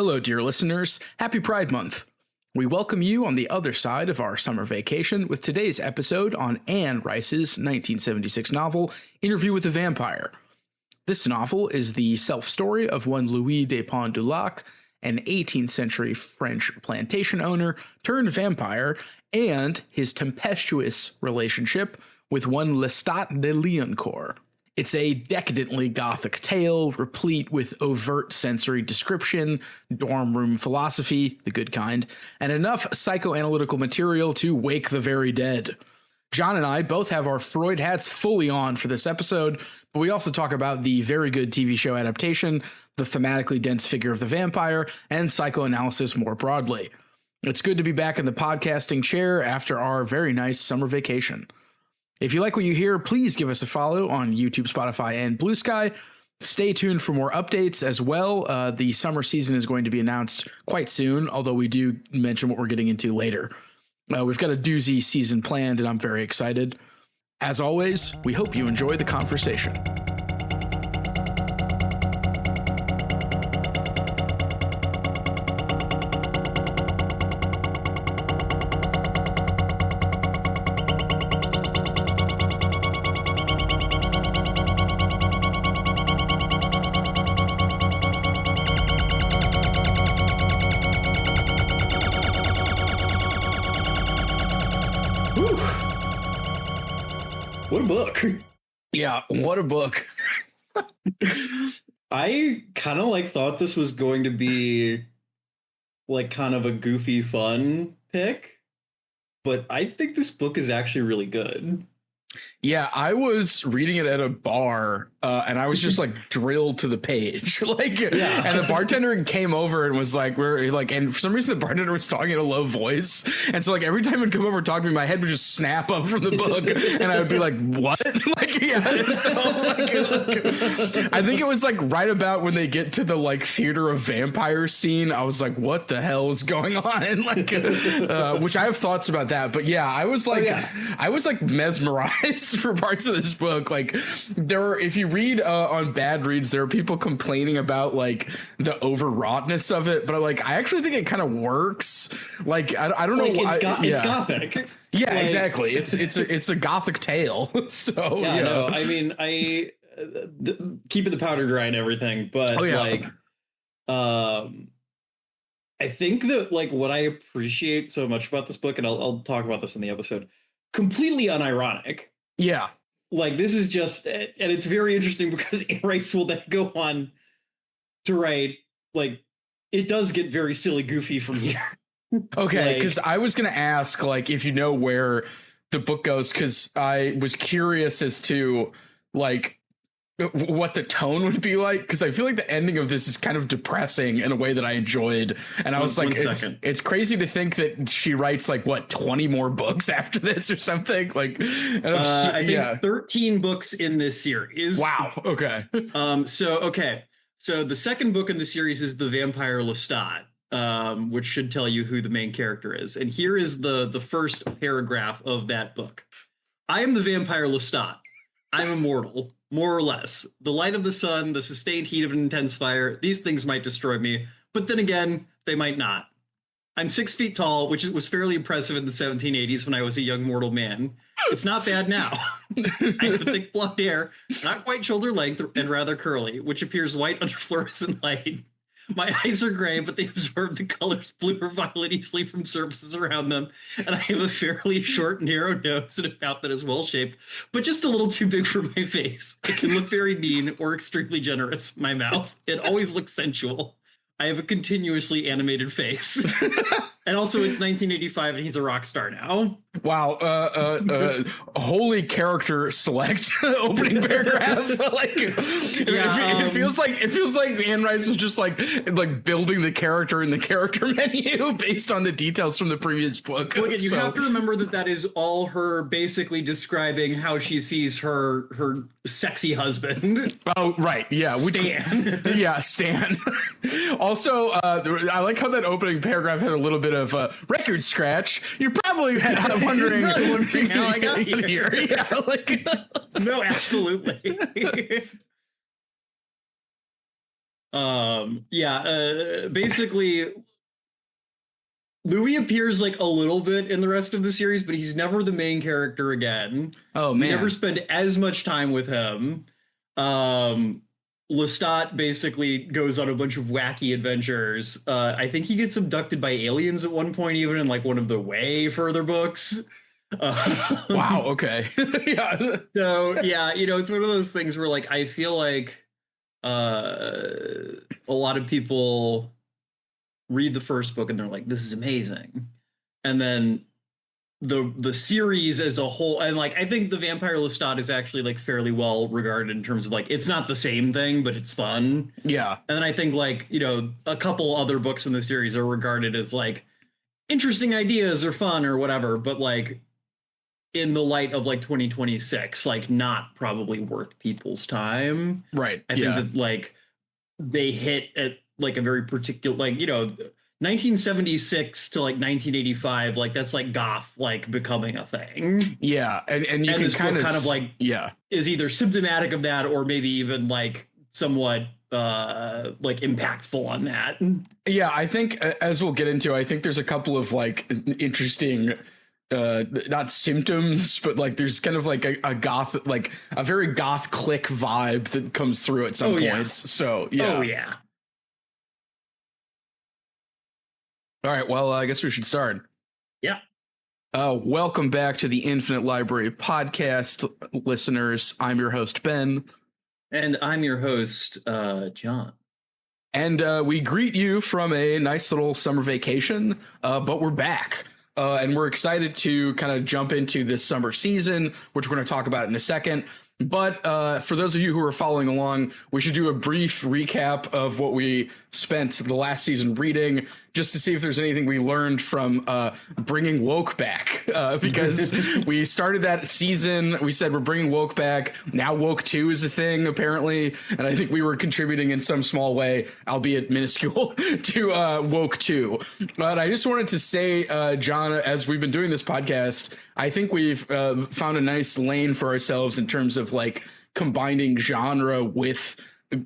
Hello, dear listeners. Happy Pride Month. We welcome you on the other side of our summer vacation with today's episode on Anne Rice's 1976 novel, Interview with the Vampire. This novel is the self-story of one Louis de Pont du Lac, an 18th century French plantation owner turned vampire, and his tempestuous relationship with one Lestat de Liancourt. It's a decadently gothic tale, replete with overt sensory description, dorm room philosophy, the good kind, and enough psychoanalytical material to wake the very dead. John and I both have our Freud hats fully on for this episode, but we also talk about the very good TV show adaptation, the thematically dense figure of the vampire, and psychoanalysis more broadly. It's good to be back in the podcasting chair after our very nice summer vacation. If you like what you hear, please give us a follow on YouTube, Spotify, and Blue Sky. Stay tuned for more updates as well. The summer season is going to be announced quite soon, although we do mention what we're getting into later. We've got a doozy season planned, and I'm very excited. As always, we hope you enjoy the conversation. What a book. Yeah, what a book. I kind of thought this was going to be kind of a goofy fun pick, but I think this book is actually really good. Yeah, I was reading it at a bar, and I was just drilled to the page. And the bartender came over and was and for some reason the bartender was talking in a low voice, and so every time he'd come over and talk to me, my head would just snap up from the book, and I would be like, "What?" I think it was right about when they get to the theater of vampires scene. I was like, "What the hell is going on?" Which I have thoughts about that, but yeah, I was I was mesmerized for parts of this book. If you read on Bad Reads, there are people complaining about the overwroughtness of it, but I actually think it kind of works. I don't know why. It's gothic. Yeah, exactly. It's a gothic tale. So yeah, no, I mean, keeping the powder dry and everything, but I think that what I appreciate so much about this book, and I'll talk about this in the episode, completely unironic. Yeah. This is just, and it's very interesting because Anne Rice will then go on to write, it does get very silly goofy from here. Okay, because I was going to ask, if you know where the book goes, because I was curious as to, what the tone would be like, because I feel like the ending of this is kind of depressing in a way that I enjoyed, and I was it's crazy to think that she writes 20 more books after this or something. I think 13 books in this series. Wow. Okay. So the second book in the series is The Vampire Lestat, which should tell you who the main character is, and here is the first paragraph of that book. I am the vampire Lestat. I'm immortal. More or less. The light of the sun, the sustained heat of an intense fire, these things might destroy me, but then again, they might not. I'm 6 feet tall, which was fairly impressive in the 1780s when I was a young mortal man. It's not bad now. I have thick blonde hair, not quite shoulder length, and rather curly, which appears white under fluorescent light. My eyes are gray, but they absorb the colors blue or violet easily from surfaces around them. And I have a fairly short, narrow nose and a mouth that is well-shaped, but just a little too big for my face. It can look very mean or extremely generous, my mouth. It always looks sensual. I have a continuously animated face. And also it's 1985 and he's a rock star now. Wow. Holy character select opening paragraph. It feels like Anne Rice was just building the character in the character menu based on the details from the previous book. Well, you have to remember that is all her basically describing how she sees her sexy husband. Oh, right. Yeah. Stan. Yeah, Stan. Also, I like how that opening paragraph had a little bit of a record scratch. You're probably wondering how I got here. Yeah, no, absolutely. Basically Louis appears like a little bit in the rest of the series, but he's never the main character again. Oh We man. never spend as much time with him. Um, Lestat basically goes on a bunch of wacky adventures. I think he gets abducted by aliens at one point, even in like one of the way further books. Wow. Okay. Yeah. So yeah, it's one of those things where like I feel like a lot of people read the first book and they're like, this is amazing. And then the series as a whole, and like I think the Vampire Lestat is actually like fairly well regarded in terms of like it's not the same thing, but it's fun. Yeah. And then I think like, a couple other books in the series are regarded as like interesting ideas or fun or whatever, but like in the light of like 2026, like not probably worth people's time. Right. I think that like they hit at like a very particular, like 1976 to like 1985, like that's like goth like becoming a thing. Yeah, and you can kind of like is either symptomatic of that or maybe even like somewhat like impactful on that. Yeah, I think as we'll get into, I think there's a couple of like interesting not symptoms, but like there's kind of like a goth, like a very goth click vibe that comes through at some points. So yeah. Oh yeah. All right, well, I guess we should start. Yeah. Welcome back to the Infinite Library podcast, listeners. I'm your host, Ben. And I'm your host, John. And we greet you from a nice little summer vacation, but we're back. And we're excited to kind of jump into this summer season, which we're going to talk about in a second. But for those of you who are following along, we should do a brief recap of what we spent the last season reading, just to see if there's anything we learned from bringing woke back, because we started that season. We said we're bringing woke back. Now woke 2 is a thing, apparently. And I think we were contributing in some small way, albeit minuscule, to woke 2. But I just wanted to say, John, as we've been doing this podcast, I think we've found a nice lane for ourselves in terms of like combining genre with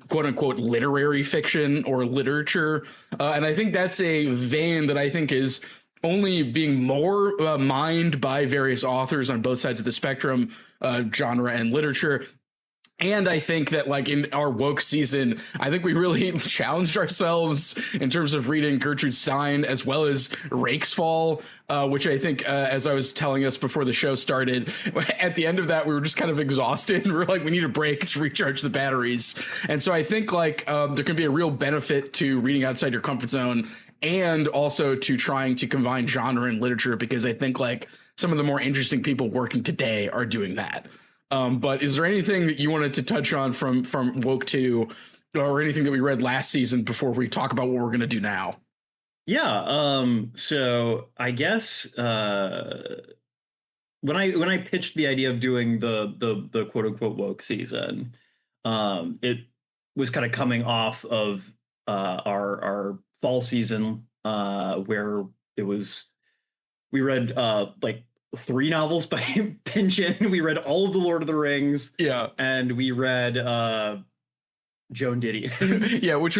quote unquote literary fiction or literature. And I think that's a vein that I think is only being more mined by various authors on both sides of the spectrum, genre and literature. And I think that like in our woke season, I think we really challenged ourselves in terms of reading Gertrude Stein as well as Rakesfall, which I think, as I was telling us before the show started, at the end of that, we were just kind of exhausted. And we were like, we need a break to recharge the batteries. And so I think like there can be a real benefit to reading outside your comfort zone and also to trying to combine genre and literature, because I think like some of the more interesting people working today are doing that. But is there anything that you wanted to touch on from Woke 2 or anything that we read last season before we talk about what we're going to do now? Yeah. So I guess when I pitched the idea of doing the quote unquote woke season, it was kind of coming off of our fall season where we read like 3 novels by Pynchon. We read all of the Lord of the Rings. Yeah. And we read Joan Didion. Yeah, which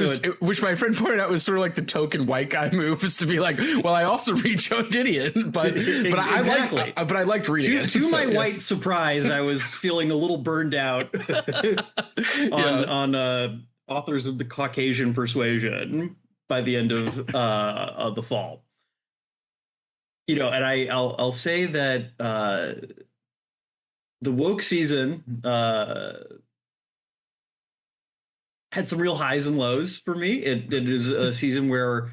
my friend pointed out was sort of like the token white guy move, is to be like, well, I also read Joan Didion, but exactly. I liked reading it. To my white surprise, I was feeling a little burned out on authors of the Caucasian persuasion by the end of the fall. And I'll say that the woke season had some real highs and lows for me. It is a season where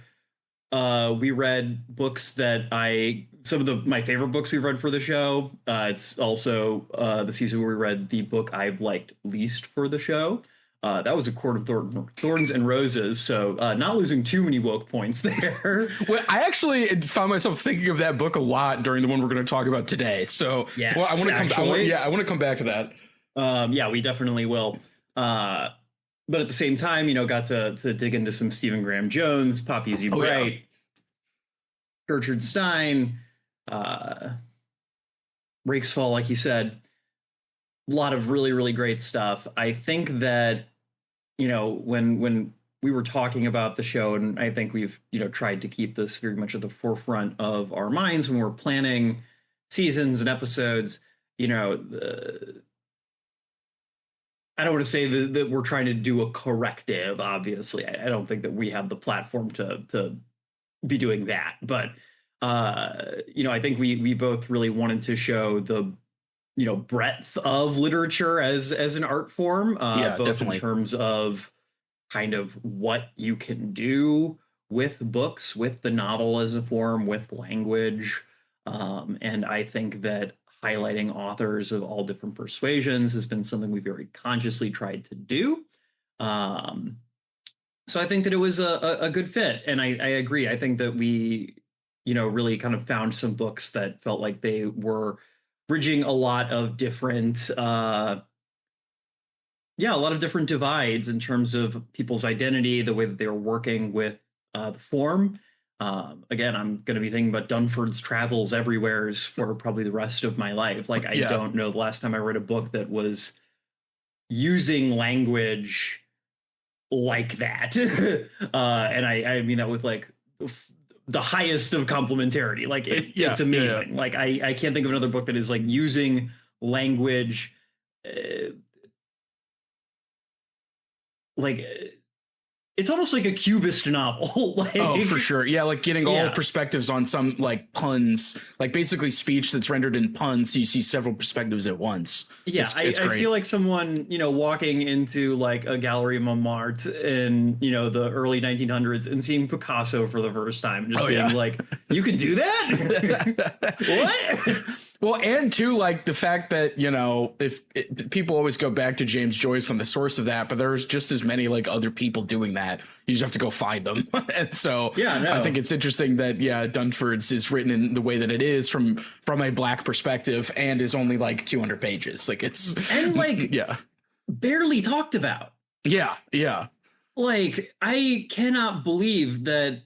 we read books that some of my favorite books we've read for the show. It's also the season where we read the book I've liked least for the show. That was A Court of Thorns and Roses, so not losing too many woke points there. Well, I actually found myself thinking of that book a lot during the one we're going to talk about today. So, yes, well, I want to come back to that. Yeah, we definitely will. But at the same time, got to dig into some Stephen Graham Jones, Poppy Z. Bright, Gertrude Stein, Rakesfall, like you said. A lot of really, really great stuff. I think that when we were talking about the show, and I think we've, tried to keep this very much at the forefront of our minds when we're planning seasons and episodes. I don't want to say that we're trying to do a corrective. Obviously, I don't think that we have the platform to be doing that. But I think we both really wanted to show the breadth of literature as an art form, both definitely. In terms of kind of what you can do with books, with the novel as a form, with language, and I think that highlighting authors of all different persuasions has been something we very consciously tried to do. So I think that it was a good fit. And I agree. I think that we, really kind of found some books that felt like they were bridging a lot of different, a lot of different divides in terms of people's identity, the way that they were working with the form. Again, I'm going to be thinking about Dunford's Travels Everywheres for probably the rest of my life. Like, I don't know the last time I read a book that was using language like that. And I mean that with like the highest of complementarity. Like it's amazing. Yeah. Like I can't think of another book that is like using language it's almost like a cubist novel. For sure. Yeah, like getting all perspectives on some like puns, like basically speech that's rendered in puns. So you see several perspectives at once. Yeah, it's I feel like someone, walking into like a gallery of Montmartre in, the early 1900s and seeing Picasso for the first time, just being like, you could do that? What? Well, and too, like the fact that, people always go back to James Joyce on the source of that, but there's just as many like other people doing that. You just have to go find them. And so I think it's interesting that, Dunford's is written in the way that it is from a Black perspective and is only like 200 pages. Like it's barely talked about. Yeah. Yeah. Like, I cannot believe that,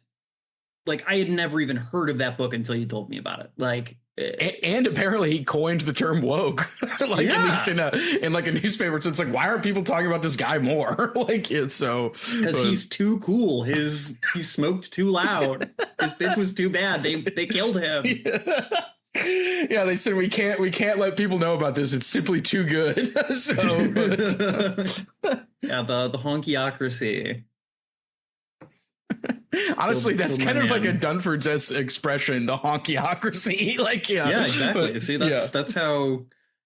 like, I had never even heard of that book until you told me about it. Like, and apparently he coined the term woke, like at least in like a newspaper. So it's like, why are people talking about this guy more? Like it's so because he's too cool. He smoked too loud. His bitch was too bad. They killed him. Yeah, they said we can't let people know about this. It's simply too good. So the honkyocracy. Honestly, that's kind of like a Dunford's expression, the honkyocracy. Like, yeah, exactly. But, see, that's how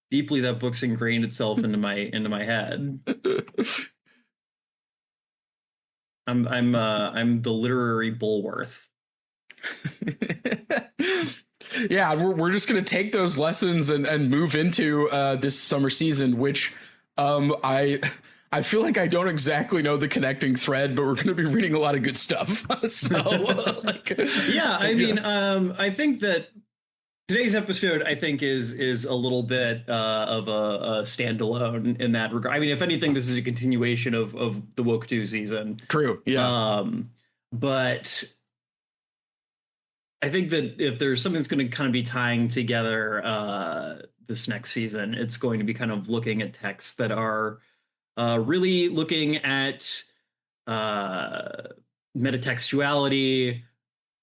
deeply that book's ingrained itself into my head. I'm the literary Bulworth. Yeah, we're just gonna take those lessons and move into this summer season, which I feel like I don't exactly know the connecting thread, but we're going to be reading a lot of good stuff. So, I mean, I think that today's episode, I think, is a little bit of a standalone in that regard. I mean, if anything, this is a continuation of the Woke 2 season. True. Yeah. But I think that if there's something that's going to kind of be tying together this next season, it's going to be kind of looking at texts that are really looking at metatextuality,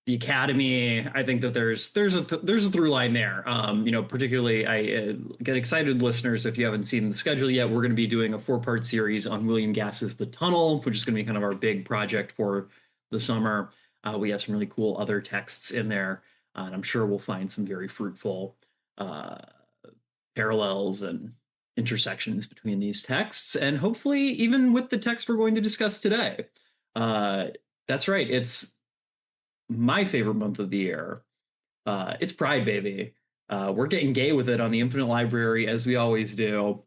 the academy. I think that there's a through line there. Particularly, I get excited, listeners, if you haven't seen the schedule yet. We're going to be doing a 4-part series on William Gass's The Tunnel, which is going to be kind of our big project for the summer. We have some really cool other texts in there, and I'm sure we'll find some very fruitful parallels and intersections between these texts, and hopefully even with the text we're going to discuss today. That's right. It's my favorite month of the year. It's Pride, baby. We're getting gay with it on the Infinite Library, as we always do.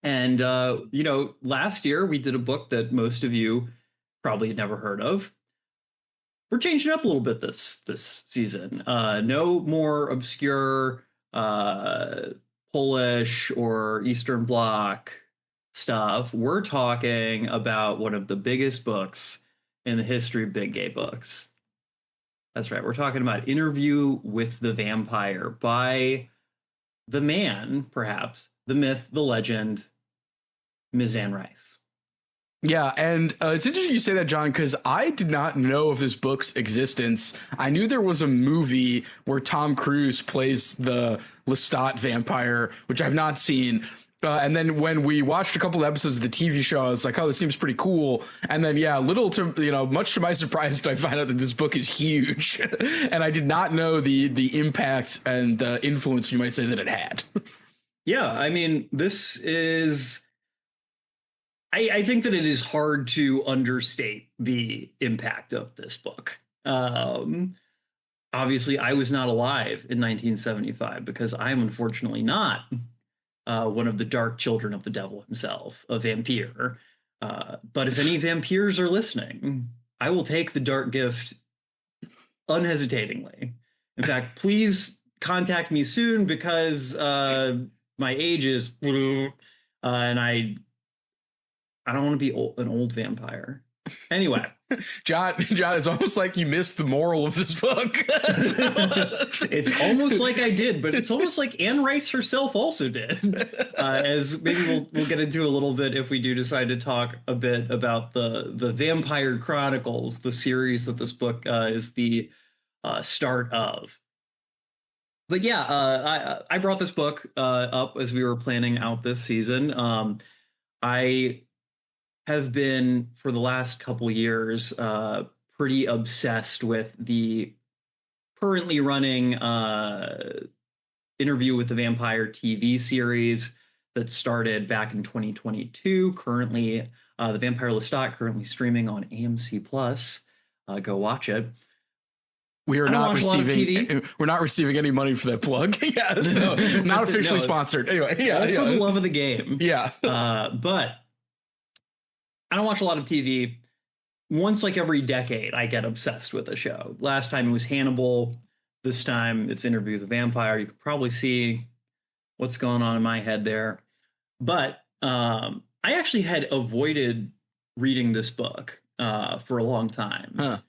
And, last year we did a book that most of you probably had never heard of. We're changing up a little bit this season. No more obscure Polish or Eastern Bloc stuff. We're talking about one of the biggest books in the history of big gay books. That's right. We're talking about Interview with the Vampire by the man, perhaps, the myth, the legend, Ms. Anne Rice. Yeah, and it's interesting you say that, John, because I did not know of this book's existence. I knew there was a movie where Tom Cruise plays the Lestat vampire, which I've not seen. And then when we watched a couple of episodes of the TV show, I was like, oh, this seems pretty cool. And then, yeah, much to my surprise, I find out that this book is huge. And I did not know the impact and the influence, you might say, that it had. Yeah, I mean, this is... I think that it is hard to understate the impact of this book. Obviously, I was not alive in 1975 because I am unfortunately not one of the dark children of the devil himself, a vampire. But if any vampires are listening, I will take the dark gift unhesitatingly. In fact, please contact me soon because my age is... and I don't want to be an old vampire. Anyway. John, it's almost like you missed the moral of this book. It's almost like I did, but it's almost like Anne Rice herself also did. As maybe we'll get into a little bit if we do decide to talk a bit about the Vampire Chronicles, the series that this book is the start of. But yeah, I brought this book up as we were planning out this season. I have been for the last couple years pretty obsessed with the currently running Interview with the Vampire TV series that started back in 2022. Currently, The Vampire Lestat, currently streaming on AMC Plus. Go watch it. We're not receiving any money for that plug. Yeah, so not officially sponsored. Anyway, for the love of the game. Yeah. But I don't watch a lot of TV. Once like every decade, I get obsessed with a show. Last time it was Hannibal. This time it's Interview with the Vampire. You can probably see what's going on in my head there. But I actually had avoided reading this book for a long time.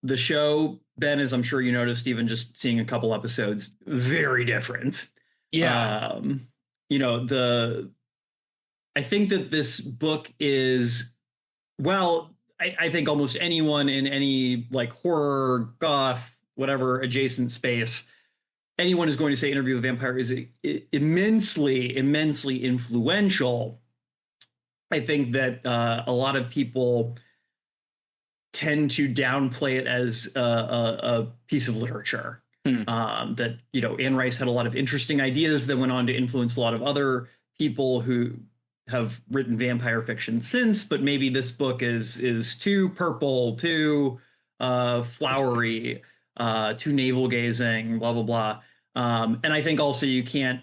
The show, Ben, as I'm sure you noticed, even just seeing a couple episodes, very different. Yeah. I think that this book is, well, I think almost anyone in any like horror, goth, whatever adjacent space, anyone is going to say Interview with the Vampire is immensely influential. I think that a lot of people tend to downplay it as a piece of literature. That, Anne Rice had a lot of interesting ideas that went on to influence a lot of other people who have written vampire fiction since, but maybe this book is too purple, too flowery, too navel gazing, blah, blah, blah. And I think also you can't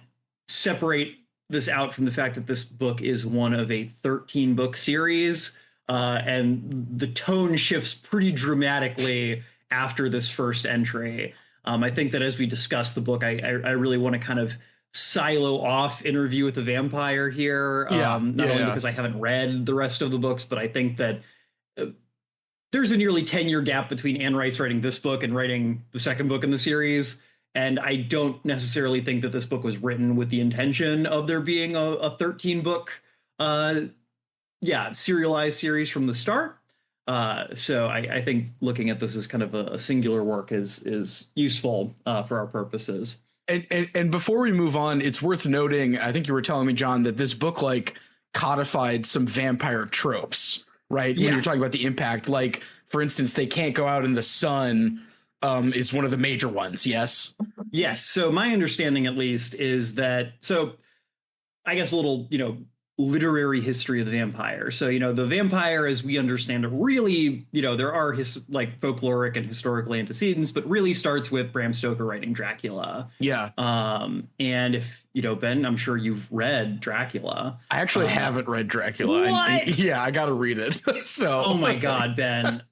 separate this out from the fact that this book is one of a 13-book series, and the tone shifts pretty dramatically after this first entry. I think that as we discuss the book, I really want to kind of silo off Interview with the Vampire here. Not only because I haven't read the rest of the books, but I think that there's a nearly 10-year gap between Anne Rice writing this book and writing the second book in the series. And I don't necessarily think that this book was written with the intention of there being a 13-book serialized series from the start. So I think looking at this as kind of a singular work is useful for our purposes. And before we move on, it's worth noting, I think you were telling me, John, that this book like codified some vampire tropes, right? When you're talking about the impact, like, for instance, they can't go out in the sun is one of the major ones. Yes. Yes. So my understanding, at least, is that, so I guess a little, literary history of the vampire. So, the vampire, as we understand it, really, there are folkloric and historical antecedents, but really starts with Bram Stoker writing Dracula. Yeah. And if, Ben, I'm sure you've read Dracula. I actually haven't read Dracula. What? I got to read it. So. Oh my God, Ben.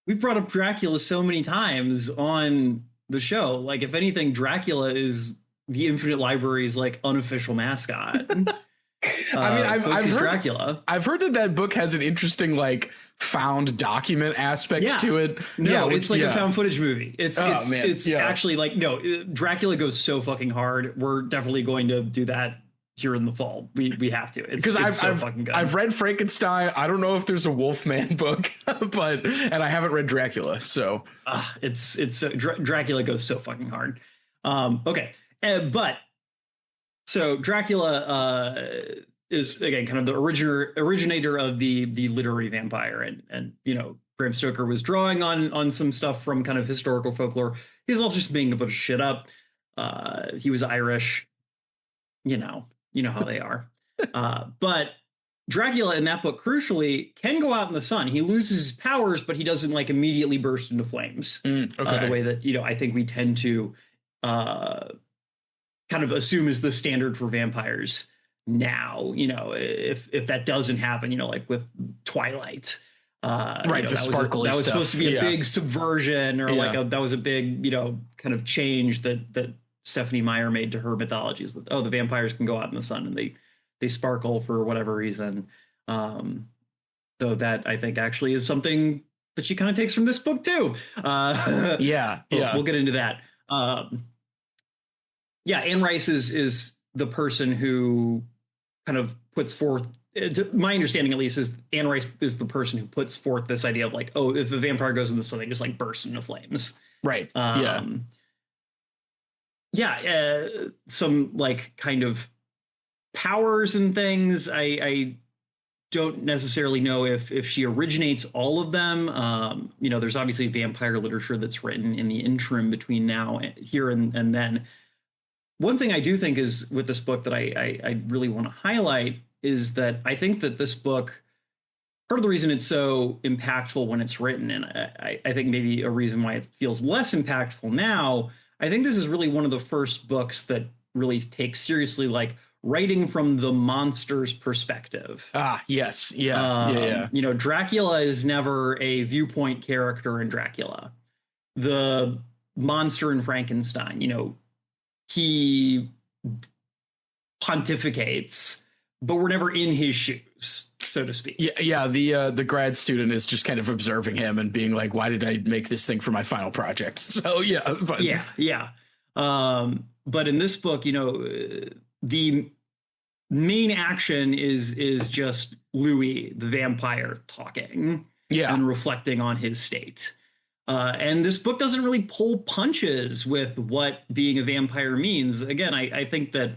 We've brought up Dracula so many times on the show. Like, if anything, Dracula is the Infinite Library's unofficial mascot. I mean, I've heard Dracula. I've heard that book has an interesting found document aspect to it. No, it's a found footage movie. It's actually no, Dracula goes so fucking hard. We're definitely going to do that here in the fall. We have to. Because it's so fucking good. I've read Frankenstein. I don't know if there's a Wolfman book, and I haven't read Dracula. So it's Dracula goes so fucking hard. Okay, but so Dracula is again kind of the originator of the literary vampire, and you know, Bram Stoker was drawing on some stuff from kind of historical folklore. He was also just making a bunch of shit up. He was Irish, you know how they are. But Dracula in that book, crucially, can go out in the sun. He loses his powers, but he doesn't like immediately burst into flames. The way that, you know, I think we tend to kind of assume is the standard for vampires now. You know, if that doesn't happen, you know, like with Twilight. Right, you know, the sparkly that was stuff. supposed to be a big subversion, or like that was a big, you know, kind of change that Stephanie Meyer made to her mythology, is that, oh, the vampires can go out in the sun and they sparkle for whatever reason. Though that I think actually is something that she kind of takes from this book too. We'll get into that. Anne Rice is the person who kind of puts forth, my understanding at least, is Anne Rice is the person who puts forth this idea of like, oh, if a vampire goes in the sun, they just like burst into flames. Right. Some like kind of powers and things. I don't necessarily know if she originates all of them. You know, there's obviously vampire literature that's written in the interim between here and then. One thing I do think is with this book that I really want to highlight is that I think that this book, part of the reason it's so impactful when it's written, and I think maybe a reason why it feels less impactful now, I think this is really one of the first books that really takes seriously like writing from the monster's perspective. Yes. You know, Dracula is never a viewpoint character in Dracula. The monster in Frankenstein, you know, he pontificates, but we're never in his shoes, so to speak. The grad student is just kind of observing him and being like, why did I make this thing for my final project? So but in this book, you know, the main action is just Louis the vampire talking and reflecting on his state. And this book doesn't really pull punches with what being a vampire means. Again, I think that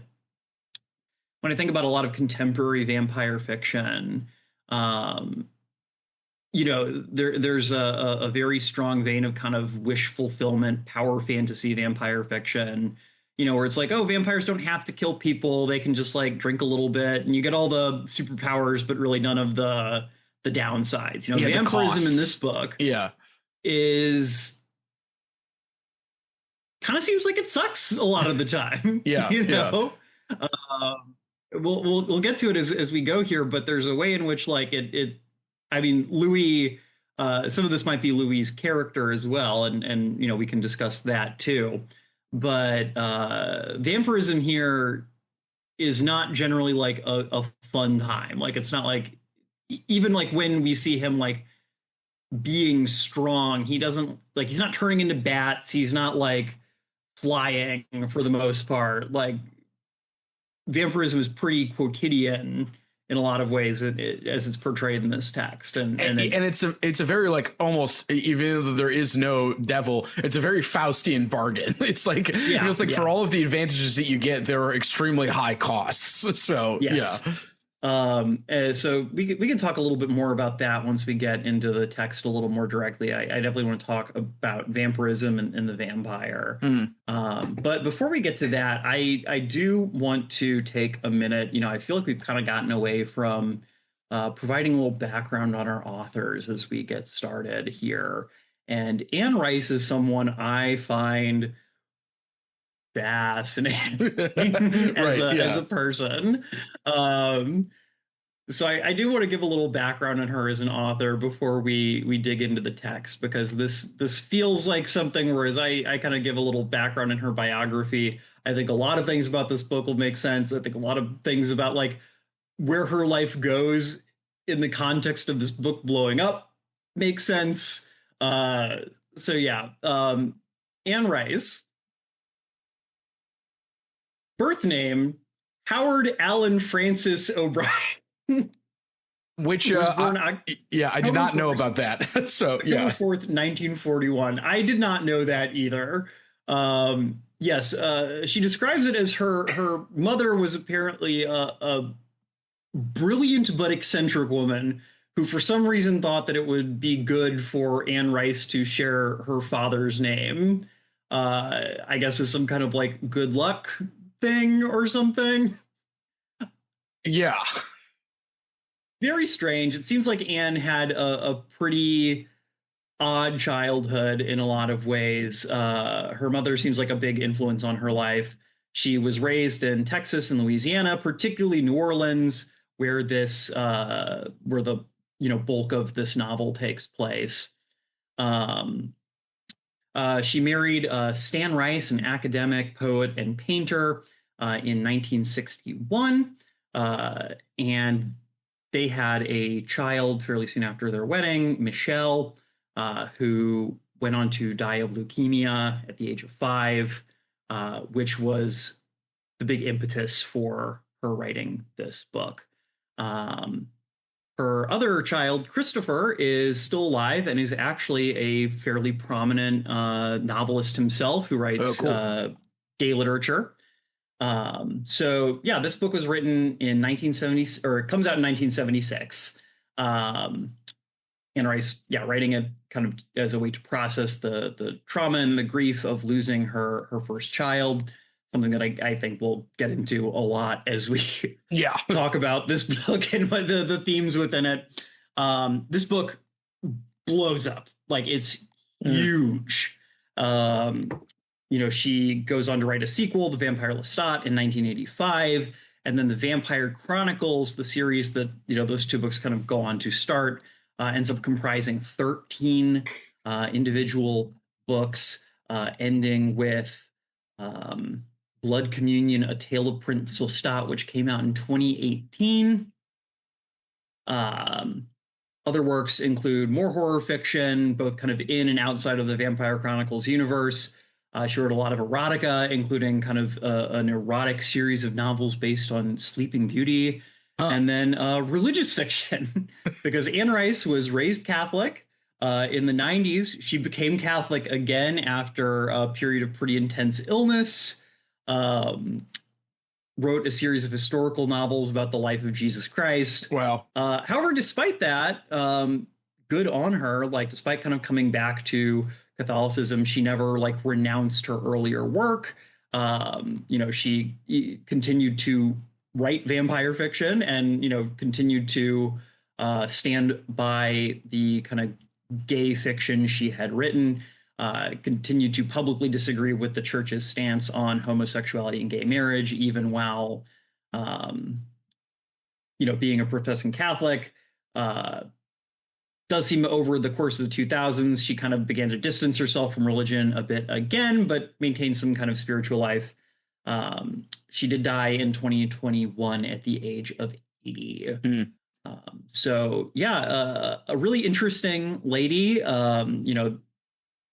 when I think about a lot of contemporary vampire fiction, you know, there's a very strong vein of kind of wish fulfillment, power fantasy vampire fiction, you know, where it's like, oh, vampires don't have to kill people. They can just like drink a little bit and you get all the superpowers, but really none of the downsides. You know, vampirism in this book is kind of seems like it sucks a lot of the time. You know? We'll get to it as we go here, but there's a way in which like it I mean, Louis, some of this might be Louis's character as well, and you know, we can discuss that too. But vampirism here is not generally like a fun time. Like, it's not like, even like when we see him like being strong, he doesn't like, he's not turning into bats. He's not like flying for the most part. Like, vampirism is pretty quotidian in a lot of ways as it's portrayed in this text. And it's a very like, almost, even though there is no devil, it's a very Faustian bargain. It's like, for all of the advantages that you get, there are extremely high costs. So so we can talk a little bit more about that once we get into the text a little more directly. I definitely want to talk about vampirism and the vampire. But before we get to that, I do want to take a minute. You know, I feel like we've kind of gotten away from providing a little background on our authors as we get started here. And Anne Rice is someone I find fascinating as a person. So I do want to give a little background on her as an author before we dig into the text, because this feels like something where, as I kind of give a little background in her biography, I think a lot of things about this book will make sense. I think a lot of things about like where her life goes in the context of this book blowing up make sense. Anne Rice, birth name Howard Allen Francis O'Brien. Which, was born I did not know about that. So, October 4th, 1941. I did not know that either. Yes, she describes it as her mother was apparently a brilliant but eccentric woman who for some reason thought that it would be good for Anne Rice to share her father's name. I guess is some kind of like good luck thing or something. Yeah. Very strange. It seems like Anne had a pretty odd childhood in a lot of ways. Her mother seems like a big influence on her life. She was raised in Texas and Louisiana, particularly New Orleans, where where the bulk of this novel takes place. She married Stan Rice, an academic, poet, and painter, in 1961, and they had a child fairly soon after their wedding, Michelle, who went on to die of leukemia at the age of 5, which was the big impetus for her writing this book. Her other child, Christopher, is still alive and is actually a fairly prominent novelist himself who writes gay literature. So yeah, this book was written in 1970, or it comes out in 1976. Anne Rice, writing it kind of as a way to process the trauma and the grief of losing her first child. Something that I think we'll get into a lot as we talk about this book and the themes within it. This book blows up. Like, it's huge. She goes on to write a sequel, The Vampire Lestat, in 1985. And then The Vampire Chronicles, the series that, those two books kind of go on to start, ends up comprising 13 individual books, ending with Blood Communion, A Tale of Prince Lestat, which came out in 2018. Other works include more horror fiction, both kind of in and outside of the Vampire Chronicles universe. She wrote a lot of erotica, including kind of an erotic series of novels based on Sleeping Beauty, and then religious fiction, because Anne Rice was raised Catholic. In the 90s, she became Catholic again after a period of pretty intense illness. Wrote a series of historical novels about the life of Jesus Christ. Wow. However, despite that, good on her. Like, despite kind of coming back to Catholicism, she never renounced her earlier work. She continued to write vampire fiction and, continued to stand by the kind of gay fiction she had written. Continued to publicly disagree with the church's stance on homosexuality and gay marriage, even while, being a professing Catholic. Does seem over the course of the 2000s, she kind of began to distance herself from religion a bit again, but maintained some kind of spiritual life. She did die in 2021 at the age of 80. A really interesting lady.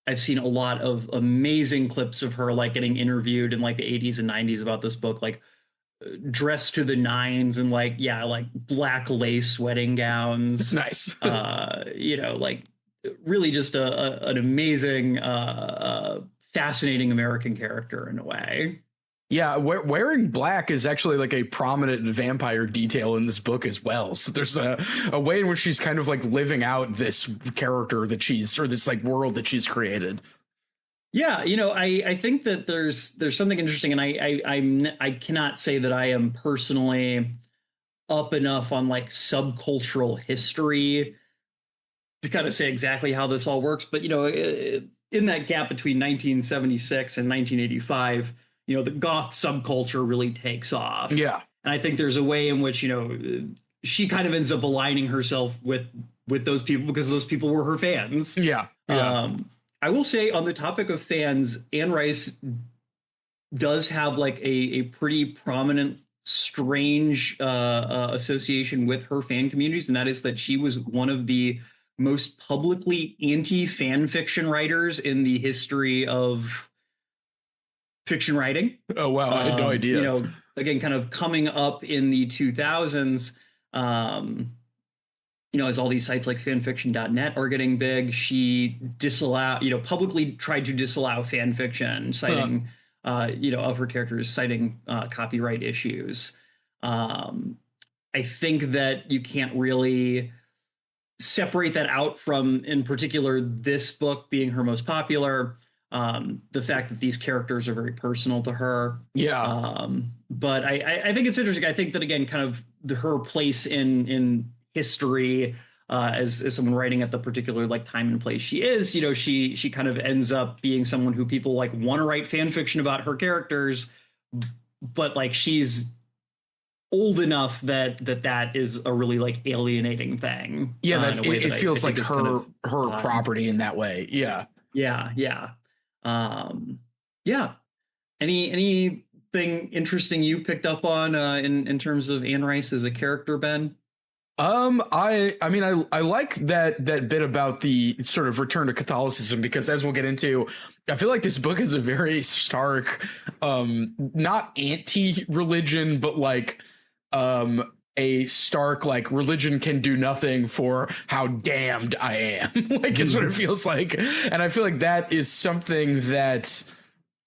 I've seen a lot of amazing clips of her getting interviewed in the 80s and 90s about this book, dressed to the nines and black lace wedding gowns. Nice. Really just an amazing, fascinating American character in a way. Yeah, wearing black is actually a prominent vampire detail in this book as well. So there's a way in which she's kind of living out this character that this world that she's created. Yeah, I think that there's something interesting, and I cannot say that I am personally up enough on subcultural history to kind of say exactly how this all works. But in that gap between 1976 and 1985. The goth subculture really takes off. Yeah. And I think there's a way in which, she kind of ends up aligning herself with those people because those people were her fans. Yeah. I will say, on the topic of fans, Anne Rice does have a pretty prominent, strange association with her fan communities. And that is that she was one of the most publicly anti-fan fiction writers in the history of fiction writing. Oh, wow. I had no idea. again, kind of coming up in the 2000s, as all these sites like fanfiction.net are getting big, she publicly tried to disallow fan fiction, citing, of her characters, citing copyright issues. I think that you can't really separate that out from, in particular, this book being her most popular. The fact that these characters are very personal to her. Yeah. But I think it's interesting. I think that, again, kind of her place in history as someone writing at the particular like time and place she is, she kind of ends up being someone who people like want to write fan fiction about her characters, but like she's old enough that is a really like alienating thing. Yeah, it feels like her property in that way. Yeah. Anything interesting you picked up on in terms of Anne Rice as a character, Ben? I mean, I like that bit about the sort of return to Catholicism, because as we'll get into, I feel like this book is a very stark, not anti-religion, but like, a stark, like, religion can do nothing for how damned I am. Like, is what it feels like. And I feel like that is something that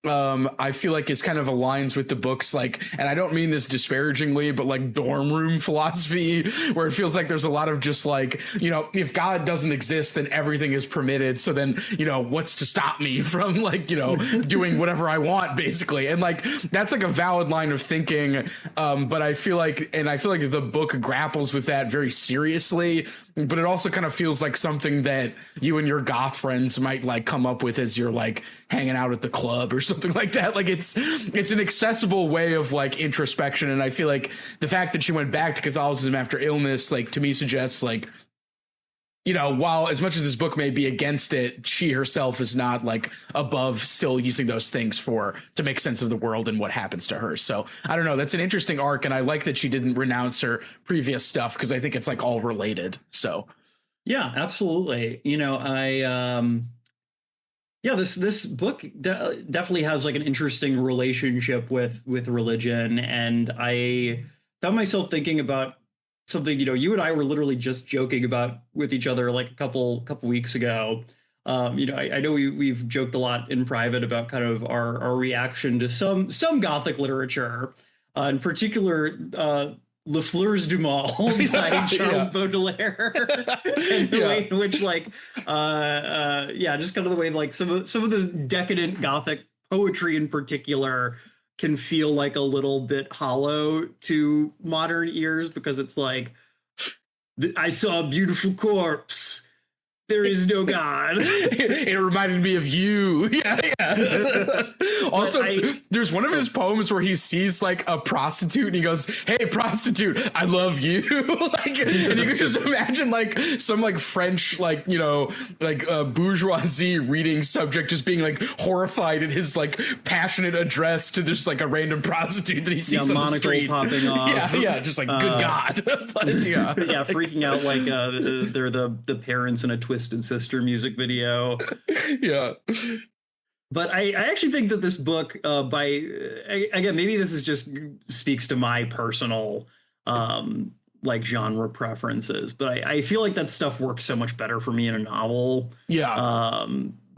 I feel like is kind of aligns with the books, like, and I don't mean this disparagingly, but like dorm room philosophy, where it feels like there's a lot of just like, if God doesn't exist, then everything is permitted. So then, what's to stop me from like, doing whatever I want, basically. And like, that's like a valid line of thinking. But I feel like the book grapples with that very seriously, but it also kind of feels like something that you and your goth friends might like come up with as you're like hanging out at the club or something like that. Like it's an accessible way of like introspection. And I feel like the fact that she went back to Catholicism after illness, like, to me suggests like, while as much as this book may be against it, she herself is not like above still using those things to make sense of the world and what happens to her. So I don't know. That's an interesting arc. And I like that she didn't renounce her previous stuff, because I think it's like all related. So. Yeah, absolutely. This book definitely has like an interesting relationship with religion. And I found myself thinking about something, you and I were literally just joking about with each other like a couple weeks ago. I know we've joked a lot in private about kind of our reaction to some Gothic literature, in particular, Le Fleurs du Mal by Charles Baudelaire, and the way in which like, just kind of the way like some of the decadent Gothic poetry in particular can feel like a little bit hollow to modern ears, because it's like, I saw a beautiful corpse. There is no God. It reminded me of you. Yeah. Also, there's one of his poems where he sees like a prostitute and he goes, "Hey, prostitute, I love you." Like, and you can just imagine like some like French, like, bourgeoisie reading subject just being like horrified at his like passionate address to just like a random prostitute that he sees on the street. Popping off. Yeah, just like, good God. But, yeah, freaking out like they're the parents in a Twisted Sister music video. Yeah. But I actually think that this book, again, maybe this is just speaks to my personal like genre preferences, but I feel like that stuff works so much better for me in a novel. Yeah.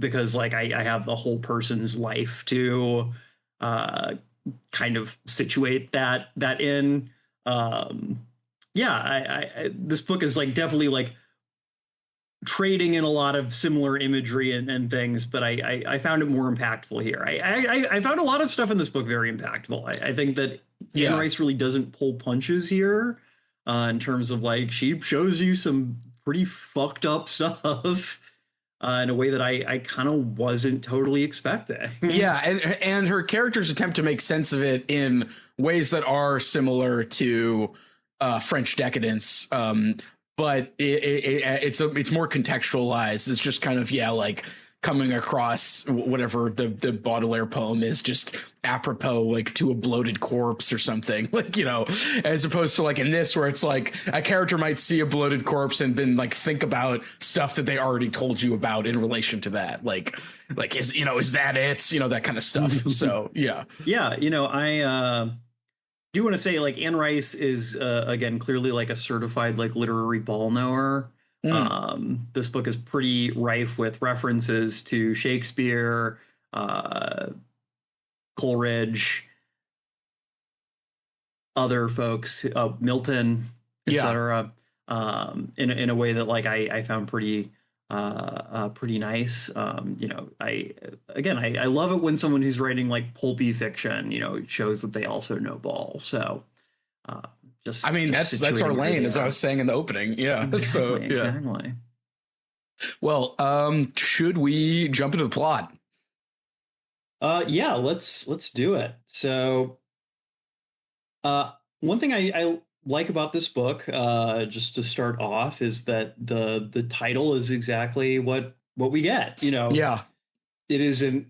Because like I have the whole person's life to kind of situate that in. This book is like definitely like trading in a lot of similar imagery and things, but I found it more impactful here. I found a lot of stuff in this book very impactful. I think that Anne Rice really doesn't pull punches here, in terms of like, she shows you some pretty fucked up stuff in a way that I kind of wasn't totally expecting. Yeah, and her characters attempt to make sense of it in ways that are similar to French decadence. But it's more contextualized. It's just kind of, like coming across whatever the Baudelaire poem is, just apropos like to a bloated corpse or something, like, as opposed to like in this, where it's like a character might see a bloated corpse and then like think about stuff that they already told you about in relation to that. Like is that it? That kind of stuff. So, yeah. Yeah. do want to say, like, Anne Rice is again clearly like a certified like literary ball knower. Mm. This book is pretty rife with references to Shakespeare, uh, Coleridge, other folks, Milton, Yeah. etc. In a way that like I found pretty nice. I love it when someone who's writing like pulpy fiction, shows that they also know ball. So uh, I mean, that's our lane, as I was saying in the opening. Yeah. Exactly, So yeah. exactly. Well, should we jump into the plot? Yeah, let's do it. So one thing I like about this book, just to start off, is that the title is exactly what we get. Yeah. It isn't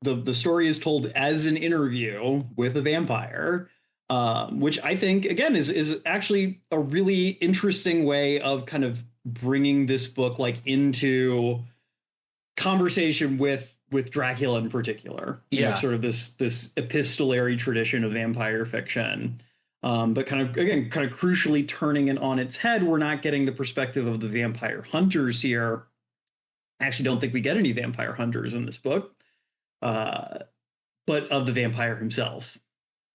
the story is told as an interview with a vampire, which I think again is actually a really interesting way of kind of bringing this book like into conversation with Dracula in particular. Yeah. Sort of this epistolary tradition of vampire fiction. But kind of crucially turning it on its head, we're not getting the perspective of the vampire hunters here. I actually don't think we get any vampire hunters in this book, but of the vampire himself.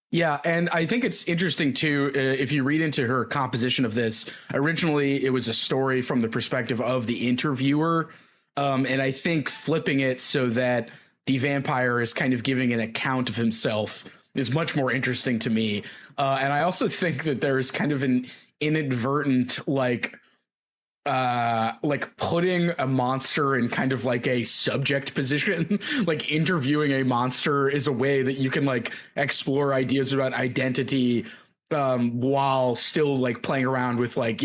Yeah, and I think it's interesting too, if you read into her composition of this. Originally, it was a story from the perspective of the interviewer, and I think flipping it so that the vampire is kind of giving an account of himself is much more interesting to me. And I also think that there's kind of an inadvertent like putting a monster in kind of like a subject position. Like interviewing a monster is a way that you can like explore ideas about identity while still like playing around with like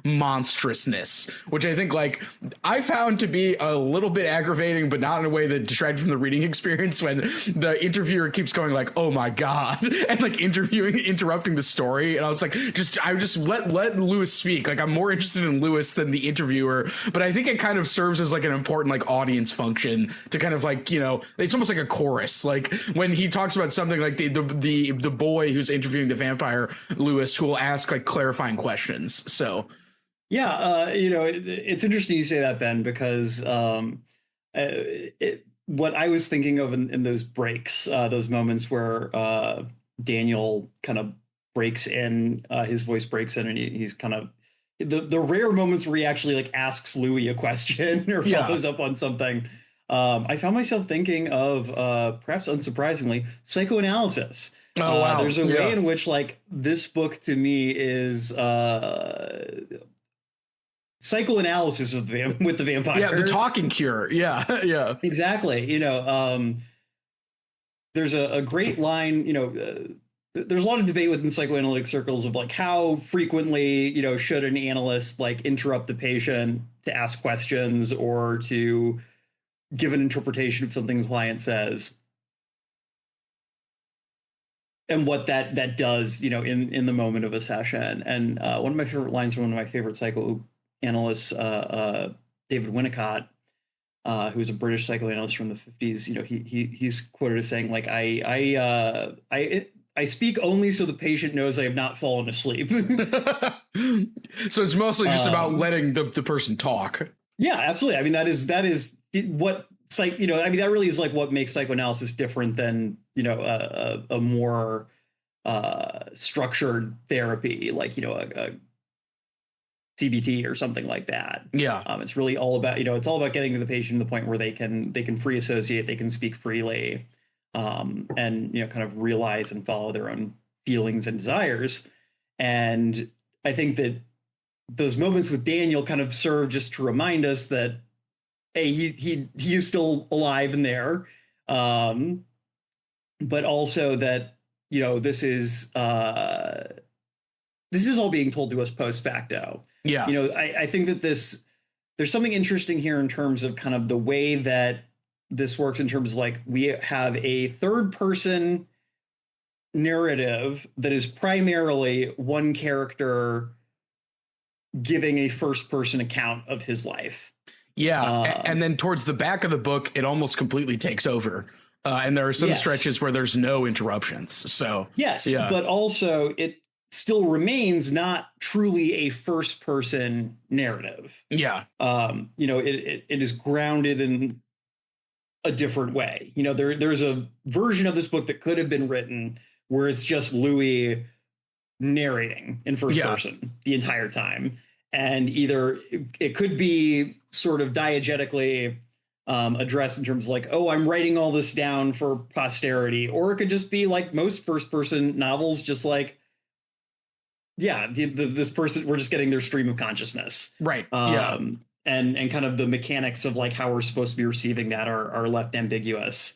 monstrousness, which I think like I found to be a little bit aggravating, but not in a way that distracted from the reading experience, when the interviewer keeps going like, oh my god, and like interrupting the story. And I was like, I just let Lewis speak. Like I'm more interested in Lewis than the interviewer, but I think it kind of serves as like an important like audience function to kind of like, it's almost like a chorus. Like when he talks about something like the boy who's interviewing the vampire Lewis, who will ask like clarifying questions. So yeah, it's interesting you say that, Ben, because what I was thinking of in those breaks, those moments where Daniel kind of breaks in, his voice breaks in, and he's kind of the rare moments where he actually like asks Louis a question or follows up on something. I found myself thinking of perhaps unsurprisingly psychoanalysis. Oh, wow. There's a way in which like this book to me is psychoanalysis with the vampire. Yeah, the talking cure. Yeah, yeah. Exactly. There's a great line, there's a lot of debate within psychoanalytic circles of like how frequently, should an analyst like interrupt the patient to ask questions or to give an interpretation of something the client says. And what that does, in the moment of a session. And one of my favorite lines from one of my favorite psychoanalysts, David Winnicott, who's a British psychoanalyst from the 50s, he's quoted as saying, like, I speak only so the patient knows I have not fallen asleep. So it's mostly just about letting the person talk. Yeah, absolutely. I mean, that is what that really is like what makes psychoanalysis different than, a more structured therapy, like, a CBT or something like that. Yeah. It's really all about, it's all about getting to the patient to the point where they can free associate, they can speak freely, and, kind of realize and follow their own feelings and desires. And I think that those moments with Daniel kind of serve just to remind us that, hey, he is still alive in there. But also that, this is all being told to us post facto. Yeah. I think that there's something interesting here in terms of kind of the way that this works, in terms of like we have a third person narrative that is primarily one character giving a first person account of his life. Yeah. And then towards the back of the book, it almost completely takes over. And there are some Yes. stretches where there's no interruptions. So Yes, yeah. but also it still remains not truly a first person narrative. Yeah. It is grounded in a different way. There's a version of this book that could have been written where it's just Louis narrating in first person the entire time. And either it could be sort of diegetically addressed in terms of like, oh, I'm writing all this down for posterity, or it could just be like most first person novels, just like, this person, we're just getting their stream of consciousness. Right. And kind of the mechanics of like how we're supposed to be receiving that are left ambiguous.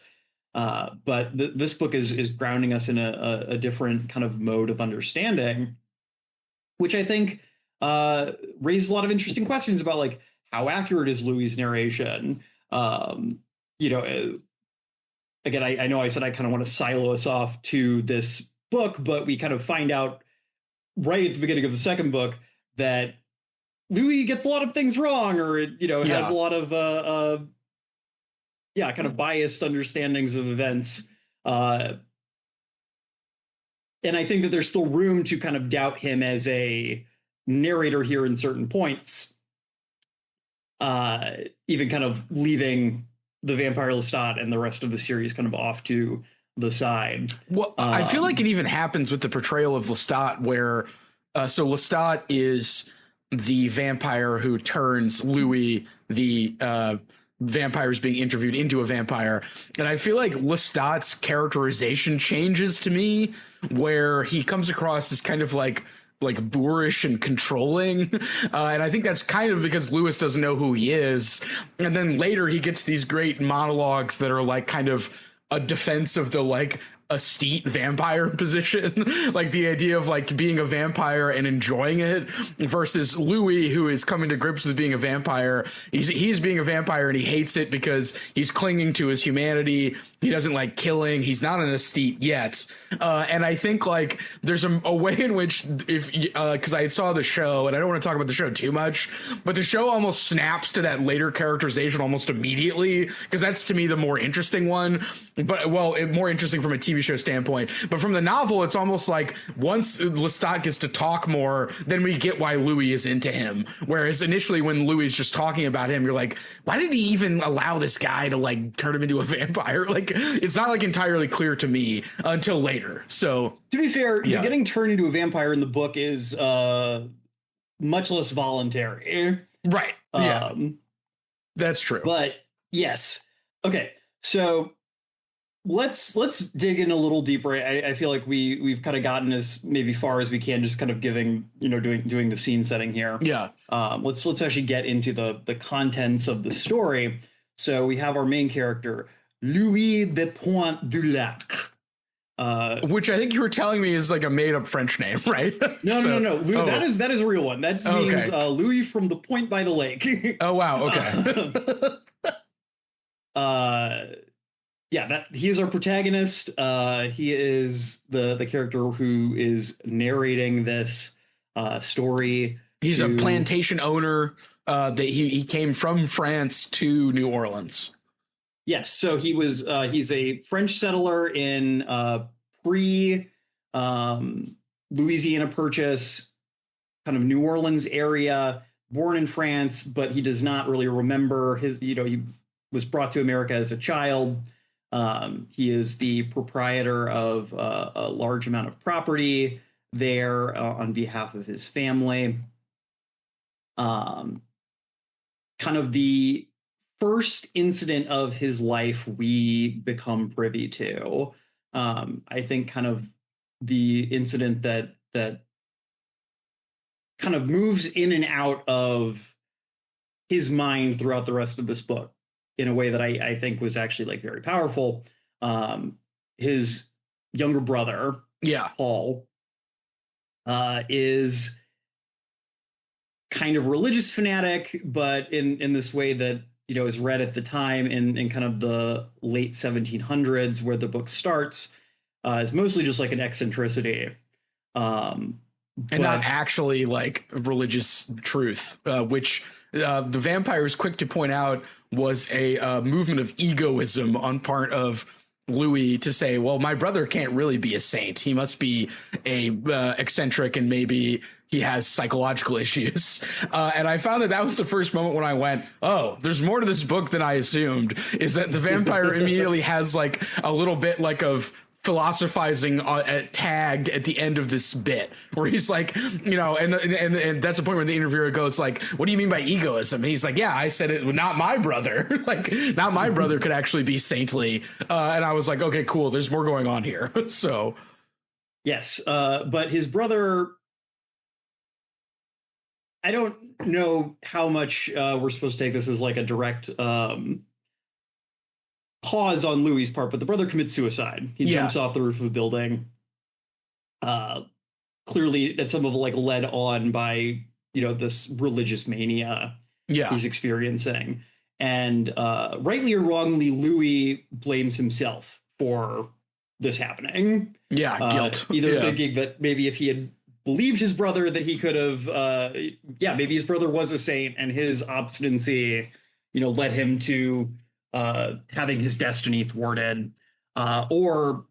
But this book is grounding us in a different kind of mode of understanding, which I think raises a lot of interesting questions about like how accurate is Louis' narration. Again, I know I said I kind of want to silo us off to this book, but we kind of find out right at the beginning of the second book that Louis gets a lot of things wrong, or has a lot of kind of biased understandings of events. And I think that there's still room to kind of doubt him as a narrator here in certain points. Even kind of leaving the Vampire Lestat and the rest of the series kind of off to the side. Well, I feel like it even happens with the portrayal of Lestat, where so Lestat is the vampire who turns Louis, the vampire is being interviewed, into a vampire. And I feel like Lestat's characterization changes to me, where he comes across as kind of like boorish and controlling. And I think that's kind of because Louis doesn't know who he is. And then later he gets these great monologues that are like kind of a defense of the like esthete vampire position, like the idea of like being a vampire and enjoying it, versus Louis, who is coming to grips with being a vampire. He's being a vampire and he hates it because he's clinging to his humanity. He doesn't like killing. He's not an aesthete yet. And I think like there's a way in which because I saw the show, and I don't want to talk about the show too much, but the show almost snaps to that later characterization almost immediately, because that's to me the more interesting one. But more interesting from a TV show standpoint. But from the novel, it's almost like once Lestat gets to talk more, then we get why Louis is into him. Whereas initially when Louis is just talking about him, you're like, why did he even allow this guy to like turn him into a vampire? Like, it's not like entirely clear to me until later. So to be fair, getting turned into a vampire in the book is much less voluntary. Right. That's true. But yes. Okay. So let's dig in a little deeper. I feel like we've kind of gotten as maybe far as we can, just kind of giving, doing the scene setting here. Yeah. Let's actually get into the contents of the story. So we have our main character, Louis de Pointe du Lac. Which I think you were telling me is like a made up French name, right? No. Louis, that is a real one. That just means Louis from the Point by the Lake. Oh, wow. Okay. He is our protagonist. He is the character who is narrating this story. He's a plantation owner. That he came from France to New Orleans. Yes, so he's a French settler in pre Louisiana Purchase, kind of New Orleans area, born in France, but he does not really remember he was brought to America as a child. He is the proprietor of a large amount of property there on behalf of his family. Kind of the first incident of his life we become privy to. I think kind of the incident that kind of moves in and out of his mind throughout the rest of this book in a way that I think was actually like very powerful. His younger brother, Paul, is kind of religious fanatic, but in this way that is read at the time in kind of the late 1700s, where the book starts, is mostly just like an eccentricity, and not actually like religious truth, which the vampire is quick to point out was a movement of egoism on part of Louis to say, well, my brother can't really be a saint. He must be a eccentric, and maybe he has psychological issues. And I found that was the first moment when I went, oh, there's more to this book than I assumed, is that the vampire immediately has like a little bit like of philosophizing tagged at the end of this bit where he's like, you know, and that's the point where the interviewer goes like, what do you mean by egoism? And he's like, yeah, I said it, not my brother. Like, not my brother could actually be saintly. And I was like, okay, cool, there's more going on here. So yes, but his brother, I don't know how much we're supposed to take this as like a direct pause on Louis's part, but the brother commits suicide. He jumps off the roof of a building. Clearly, at some level, like led on by, you know, this religious mania he's experiencing. And rightly or wrongly, Louis blames himself for this happening. Guilt. Either thinking that maybe if he had believed his brother that he could have, maybe his brother was a saint and his obstinacy, you know, led him to having his destiny thwarted, or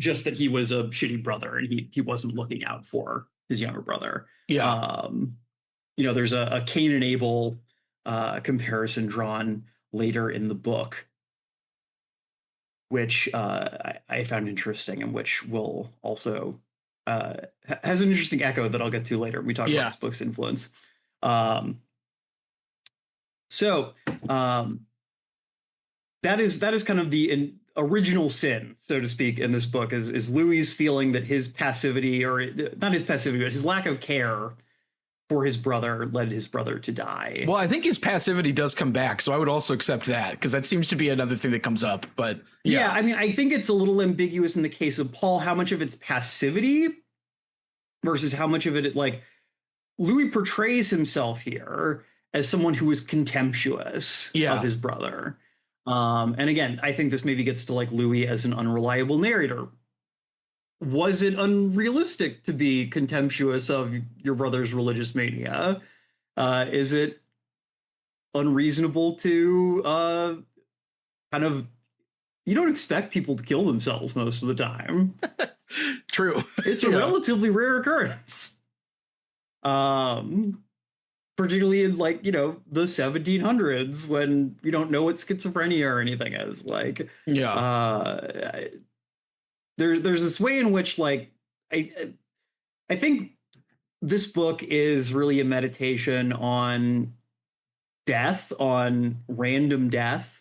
just that he was a shitty brother and he wasn't looking out for his younger brother. You know, there's a Cain and Abel comparison drawn later in the book, which I found interesting and which will also has an interesting echo that I'll get to later when we talk about this book's influence. That is kind of the original sin, so to speak, in this book is Louis feeling that his passivity, or not his passivity, but his lack of care for his brother led his brother to die. Well, I think his passivity does come back, so I would also accept that, because that seems to be another thing that comes up. But yeah, I mean, I think it's a little ambiguous in the case of Paul, how much of it's passivity versus how much of it, like, Louis portrays himself here as someone who is contemptuous of his brother. And again, I think this maybe gets to like Louis as an unreliable narrator. Was it unrealistic to be contemptuous of your brother's religious mania? Is it unreasonable to kind of, you don't expect people to kill themselves most of the time. True. It's a relatively rare occurrence. Particularly in, like, you know, the 1700s when we don't know what schizophrenia or anything is. Like, there's this way in which, like, I think this book is really a meditation on death, on random death,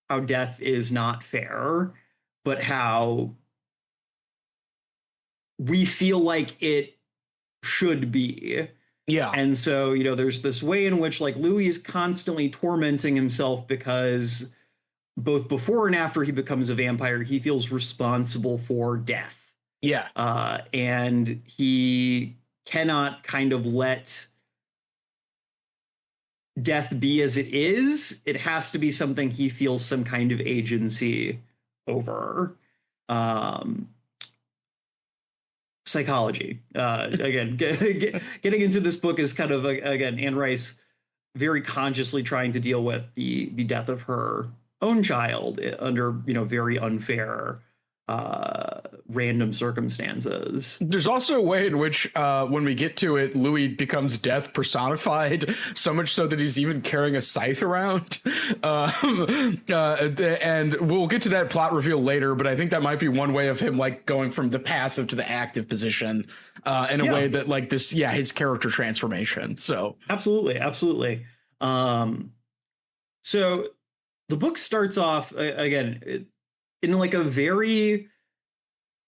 how death is not fair, but how we feel like it should be. Yeah. And so, you know, there's this way in which, like, Louis is constantly tormenting himself because both before and after he becomes a vampire, he feels responsible for death. Yeah. And he cannot kind of let death be as it is. It has to be something he feels some kind of agency over. Psychology. Again, getting into this book is kind of, again, Anne Rice very consciously trying to deal with the death of her own child under, you know, very unfair, random circumstances. There's also a way in which, when we get to it, Louis becomes death personified, so much so that he's even carrying a scythe around. And we'll get to that plot reveal later, but I think that might be one way of him, like, going from the passive to the active position, in a way that, like, this, his character transformation. So absolutely. So the book starts off again in like a very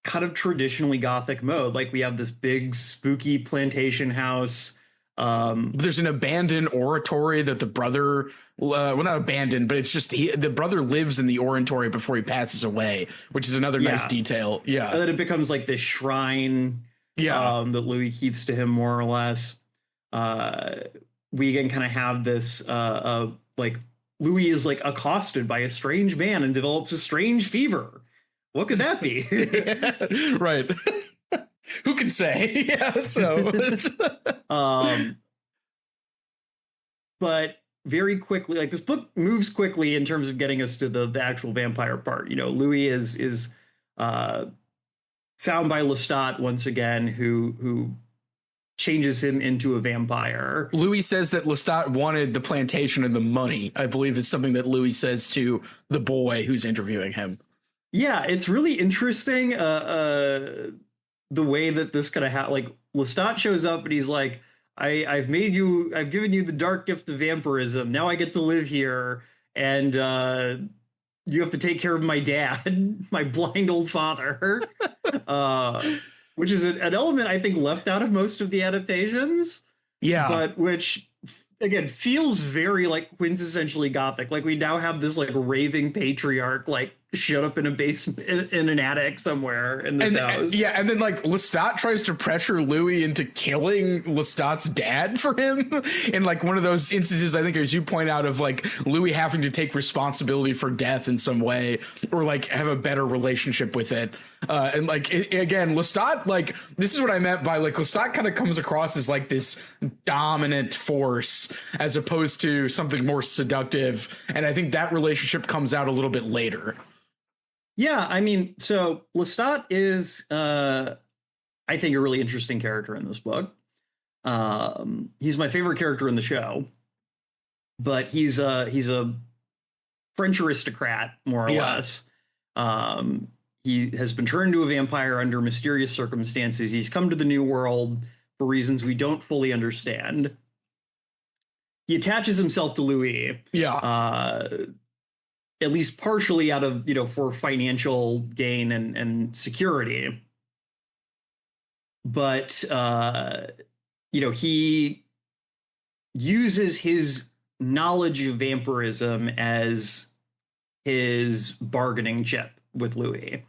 kind of traditionally Gothic mode. Like, we have this big spooky plantation house. There's an abandoned oratory that the brother, well, not abandoned, but it's just the brother lives in the oratory before he passes away, which is another nice detail. Yeah. And then it becomes like this shrine that Louis keeps to him, more or less. We again kind of have this like, Louis is like accosted by a strange man and develops a strange fever. What could that be? Right. Who can say? Yeah. So, but very quickly, like this book moves quickly in terms of getting us to the actual vampire part. Louis is found by Lestat once again, who changes him into a vampire. Louis says that Lestat wanted the plantation and the money, I believe is something that Louis says to the boy who's interviewing him. Yeah, it's really interesting the way that this kind of like Lestat shows up and he's like, I've given you the dark gift of vampirism. Now I get to live here, and you have to take care of my dad, my blind old father, which is an element I think left out of most of the adaptations. Yeah, but which again feels very like quintessentially Gothic. Like we now have this like raving patriarch like shut up in a basement in an attic somewhere in this house. Yeah, and then like Lestat tries to pressure Louis into killing Lestat's dad for him in like one of those instances, I think, as you point out, of like Louis having to take responsibility for death in some way or like have a better relationship with it. And like again, Lestat, like this is what I meant by like Lestat kind of comes across as like this dominant force as opposed to something more seductive, and I think that relationship comes out a little bit later. Yeah, I mean, so Lestat is, I think, a really interesting character in this book. He's my favorite character in the show, but he's a French aristocrat, more or less. He has been turned into a vampire under mysterious circumstances. He's come to the New World for reasons we don't fully understand. He attaches himself to Louis. Yeah. At least partially out of, for financial gain and security. But, he uses his knowledge of vampirism as his bargaining chip with Louis.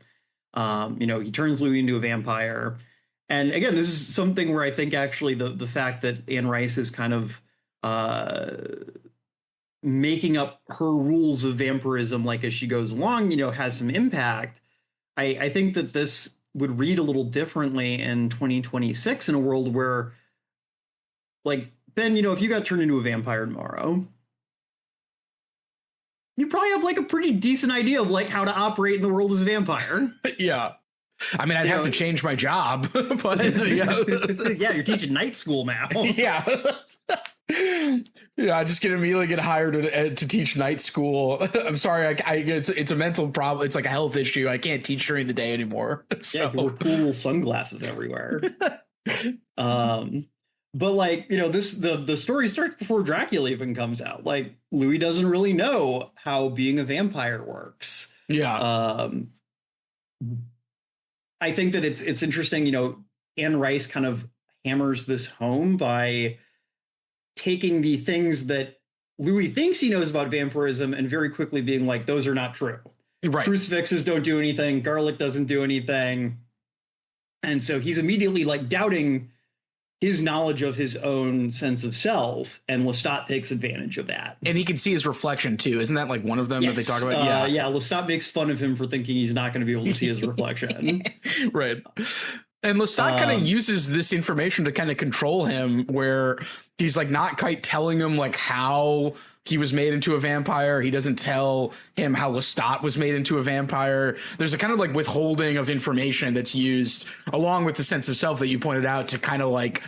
He turns Louis into a vampire. And again, this is something where I think actually the fact that Anne Rice is kind of making up her rules of vampirism like as she goes along, has some impact. I think that this would read a little differently in 2026 in a world where, like, Ben, if you got turned into a vampire tomorrow, you probably have like a pretty decent idea of like how to operate in the world as a vampire. Yeah. I mean, I'd have to change my job, but yeah, you're teaching night school now. Yeah. Yeah, I just can immediately get hired to teach night school. I'm sorry, it's a mental problem. It's like a health issue. I can't teach during the day anymore. So. Yeah, wear cool sunglasses everywhere. But like, the story starts before Dracula even comes out. Like, Louis doesn't really know how being a vampire works. Yeah. I think that it's interesting, Anne Rice kind of hammers this home by taking the things that Louis thinks he knows about vampirism and very quickly being like, those are not true. Right. Crucifixes don't do anything. Garlic doesn't do anything. And so he's immediately like doubting his knowledge of his own sense of self, and Lestat takes advantage of that. And he can see his reflection too. Isn't that like one of them that they talk about? Yeah. Lestat makes fun of him for thinking he's not going to be able to see his reflection. Right. And Lestat kind of uses this information to kind of control him, where he's like not quite telling him like how he was made into a vampire. He doesn't tell him how Lestat was made into a vampire. There's a kind of like withholding of information that's used along with the sense of self that you pointed out to kind of like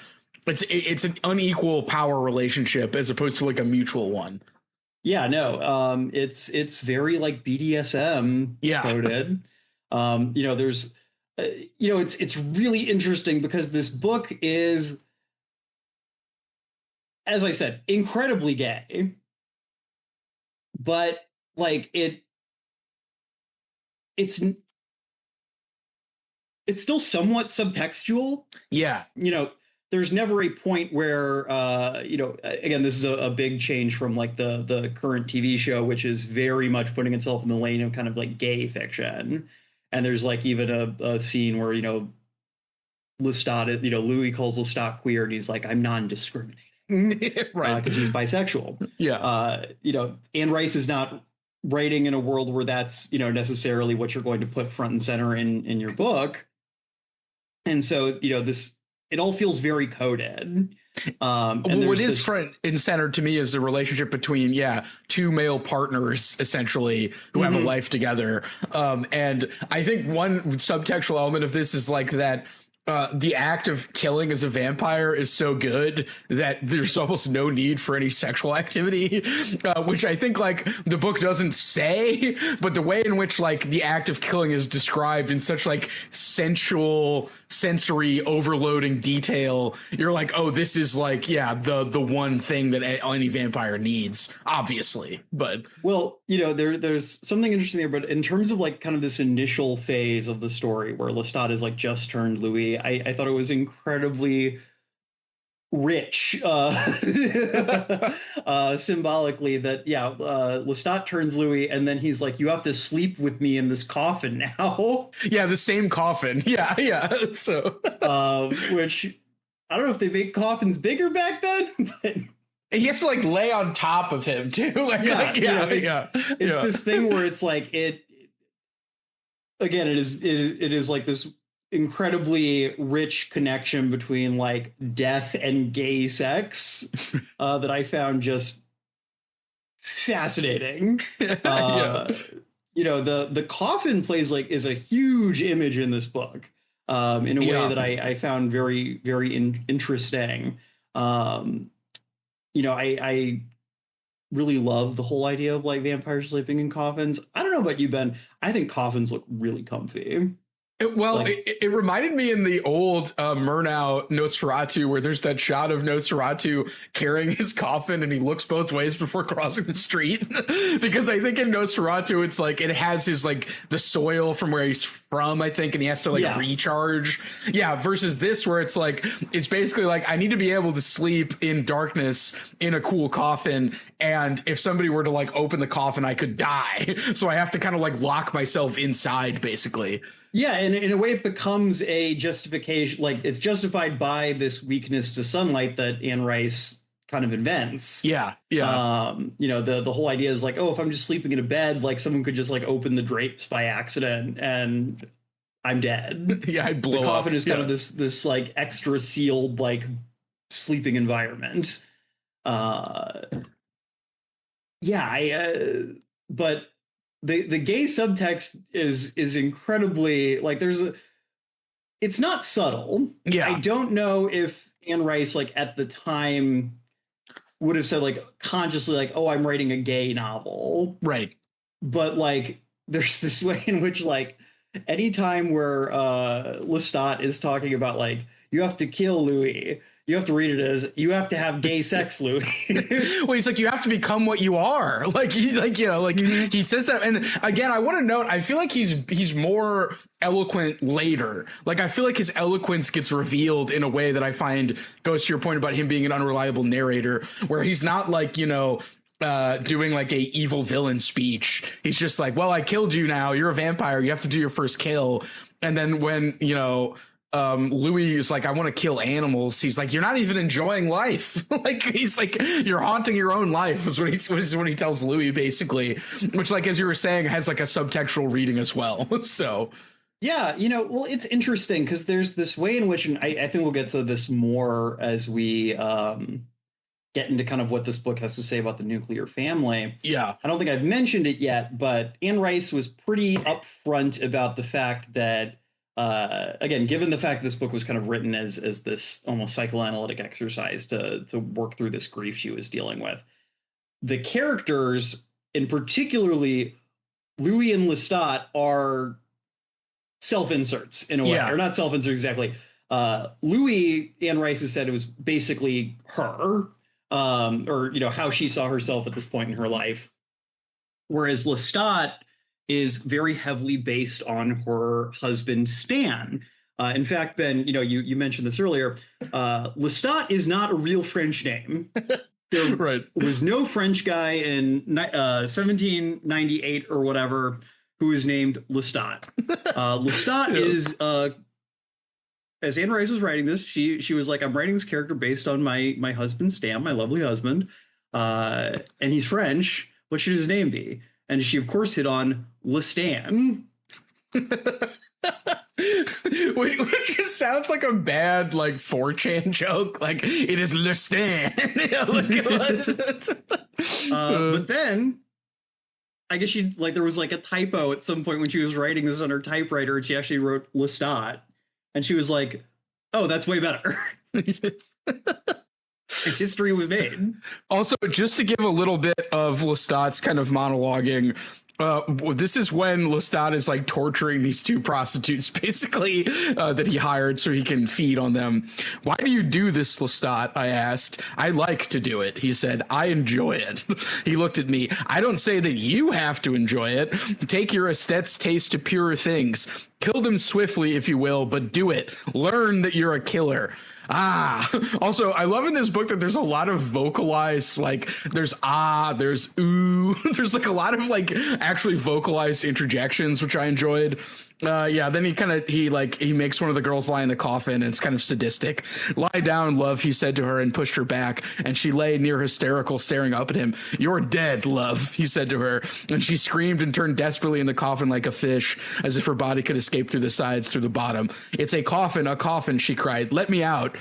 it's an unequal power relationship as opposed to like a mutual one. Yeah, no, it's very like BDSM coded. There's it's really interesting because this book is, as I said, incredibly gay, but like it's still somewhat subtextual. Yeah. There's never a point where, again, this is a big change from like the current TV show, which is very much putting itself in the lane of kind of like gay fiction. And there's like even a scene where, Lestat, Louis calls Lestat queer and he's like, I'm non-discriminating. Right. Because he's bisexual. Yeah. Anne Rice is not writing in a world where that's, necessarily what you're going to put front and center in your book. And so, this it all feels very coded. And what is front and center to me is the relationship between two male partners essentially who have a life together. And I think one subtextual element of this is like that. The act of killing as a vampire is so good that there's almost no need for any sexual activity, which I think like the book doesn't say, but the way in which like the act of killing is described in such like sensual, sensory overloading detail, you're like, oh, this is like, the one thing that any vampire needs, obviously. But well, there's something interesting there, but in terms of like kind of this initial phase of the story where Lestat is like just turned Louis, I thought it was incredibly rich symbolically that Lestat turns Louis and then he's like, you have to sleep with me in this coffin now. The same coffin. So which I don't know if they make coffins bigger back then, but he has to like lay on top of him too. It's this thing where it's like it is like this incredibly rich connection between like death and gay sex that I found just fascinating. The coffin plays like is a huge image in this book in a way that I found very, very interesting. I really love the whole idea of like vampires sleeping in coffins. I don't know about you, Ben. I think coffins look really comfy. It reminded me in the old Murnau Nosferatu where there's that shot of Nosferatu carrying his coffin and he looks both ways before crossing the street. Because I think in Nosferatu, it's like it has his like the soil from where he's from, I think, and he has to like recharge. Versus this where it's like it's basically like I need to be able to sleep in darkness in a cool coffin. And if somebody were to like open the coffin, I could die. So I have to kind of like lock myself inside, basically. Yeah, and in a way, it becomes a justification, like it's justified by this weakness to sunlight that Anne Rice kind of invents. The whole idea is like, oh, if I'm just sleeping in a bed, like someone could just like open the drapes by accident and I'm dead. I'd blow up. The coffin is kind of this like extra sealed like sleeping environment. But the gay subtext is incredibly like it's not subtle. I don't know if Anne Rice like at the time would have said like consciously like, oh, I'm writing a gay novel. Right. But like there's this way in which like anytime where Lestat is talking about like you have to kill Louis, you have to read it as you have to have gay sex, Louis. Well, he's like, you have to become what you are. Like he says that. And again, I want to note, I feel like he's more eloquent later. Like, I feel like his eloquence gets revealed in a way that I find goes to your point about him being an unreliable narrator, where he's not like, doing like a evil villain speech. He's just like, well, I killed you now. You're a vampire. You have to do your first kill. And then when, Louis is like, I want to kill animals. He's like, you're not even enjoying life. Like, he's like, you're haunting your own life is what he tells Louis, basically, which, like, as you were saying, has like a subtextual reading as well. So, yeah, well, it's interesting because there's this way in which, and I think we'll get to this more as we get into kind of what this book has to say about the nuclear family. Yeah. I don't think I've mentioned it yet, but Anne Rice was pretty upfront about the fact that again, given the fact this book was kind of written as this almost psychoanalytic exercise to work through this grief she was dealing with, the characters, and particularly Louis and Lestat, are self-inserts in a way, or not self-inserts exactly. Louis, Anne Rice has said it was basically her, or how she saw herself at this point in her life, whereas Lestat is very heavily based on her husband, Stan. In fact, Ben, you mentioned this earlier. Lestat is not a real French name. There was no French guy in 1798 or whatever who was named Lestat. Lestat is, as Anne Rice was writing this, she was like, I'm writing this character based on my husband, Stan, my lovely husband. And he's French. What should his name be? And she, of course, hit on Lestan. which just sounds like a bad like 4chan joke. Like it is Le Stan. But then I guess she like there was like a typo at some point when she was writing this on her typewriter, and she actually wrote Lestat, and she was like, "Oh, that's way better." History was made. Also, just to give a little bit of Lestat's kind of monologuing, this is when Lestat is like torturing these two prostitutes, basically, that he hired so he can feed on them. "Why do you do this, Lestat?" I asked. "I like to do it," he said. "I enjoy it." He looked at me. "I don't say that you have to enjoy it. Take your esthete's taste to purer things. Kill them swiftly, if you will, but do it. Learn that you're a killer." Also, I love in this book that there's a lot of vocalized, like there's ooh, there's like a lot of like actually vocalized interjections, which I enjoyed. Then he makes one of the girls lie in the coffin, and it's kind of sadistic. "Lie down, love," he said to her, and pushed her back, and she lay near hysterical, staring up at him. "You're dead, love," he said to her, and she screamed and turned desperately in the coffin like a fish, as if her body could escape through the sides, through the bottom. "It's a coffin," she cried. "Let me out."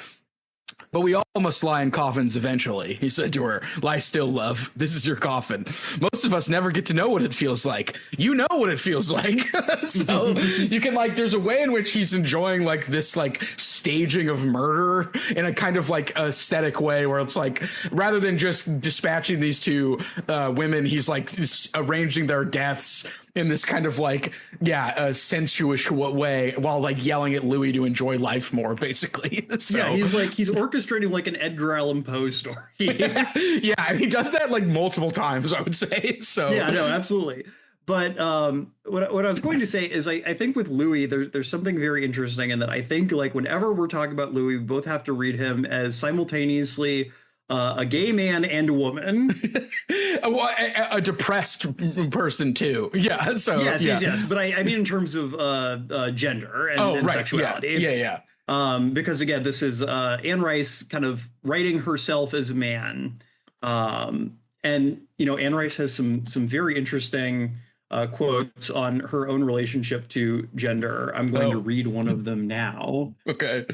"But we all must lie in coffins eventually," he said to her. "Lie still, love. This is your coffin. Most of us never get to know what it feels like. You know what it feels like." So you can like, there's a way in which he's enjoying like this like staging of murder in a kind of like aesthetic way, where it's like, rather than just dispatching these two women, he's like arranging their deaths in this kind of like, a sensuous way, while like yelling at Louis to enjoy life more, basically. So, yeah, he's orchestrating like an Edgar Allan Poe story. Yeah, and he does that like multiple times, I would say. So yeah, no, absolutely. But what I was going to say is I think with Louis, there's something very interesting in that. I think like whenever we're talking about Louis, we both have to read him as simultaneously a gay man and a woman. A depressed person too. Yeah. So yes. But I mean in terms of gender and sexuality. Yeah. Because again, this is Anne Rice kind of writing herself as a man. And you know, Anne Rice has some very interesting quotes on her own relationship to gender. I'm going to read one of them now. Okay.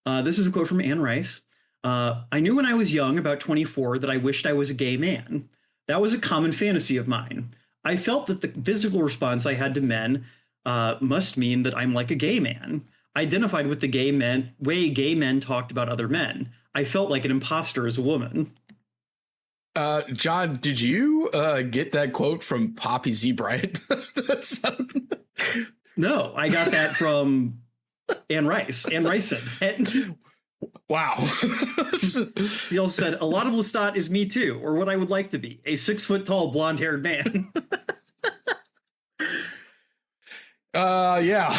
This is a quote from Anne Rice. "I knew when I was young, about 24, that I wished I was a gay man. That was a common fantasy of mine. I felt that the physical response I had to men must mean that I'm like a gay man. I identified with the way gay men talked about other men. I felt like an imposter as a woman." John, did you get that quote from Poppy Z. Bryant? No, I got that from Anne Rice. Anne Rice said that. Wow. He also said, "A lot of Lestat is me too, or what I would like to be, a 6-foot-tall, blonde-haired man." Yeah.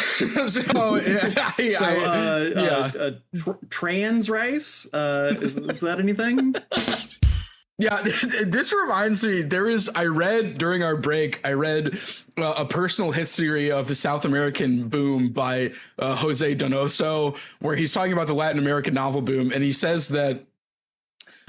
Trans Rice? Is that anything? Yeah, this reminds me, during our break, I read a personal history of the South American boom by Jose Donoso, where he's talking about the Latin American novel boom, and he says that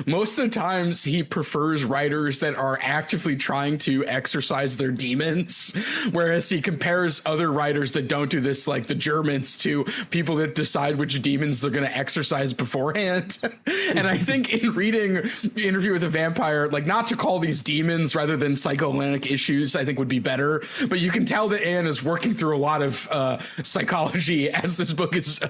most of the times he prefers writers that are actively trying to exercise their demons, whereas he compares other writers that don't do this, like the Germans, to people that decide which demons they're going to exercise beforehand. And I think in reading Interview with a Vampire, like, not to call these demons rather than psychoanalytic issues, I think would be better. But you can tell that Anne is working through a lot of psychology as this book is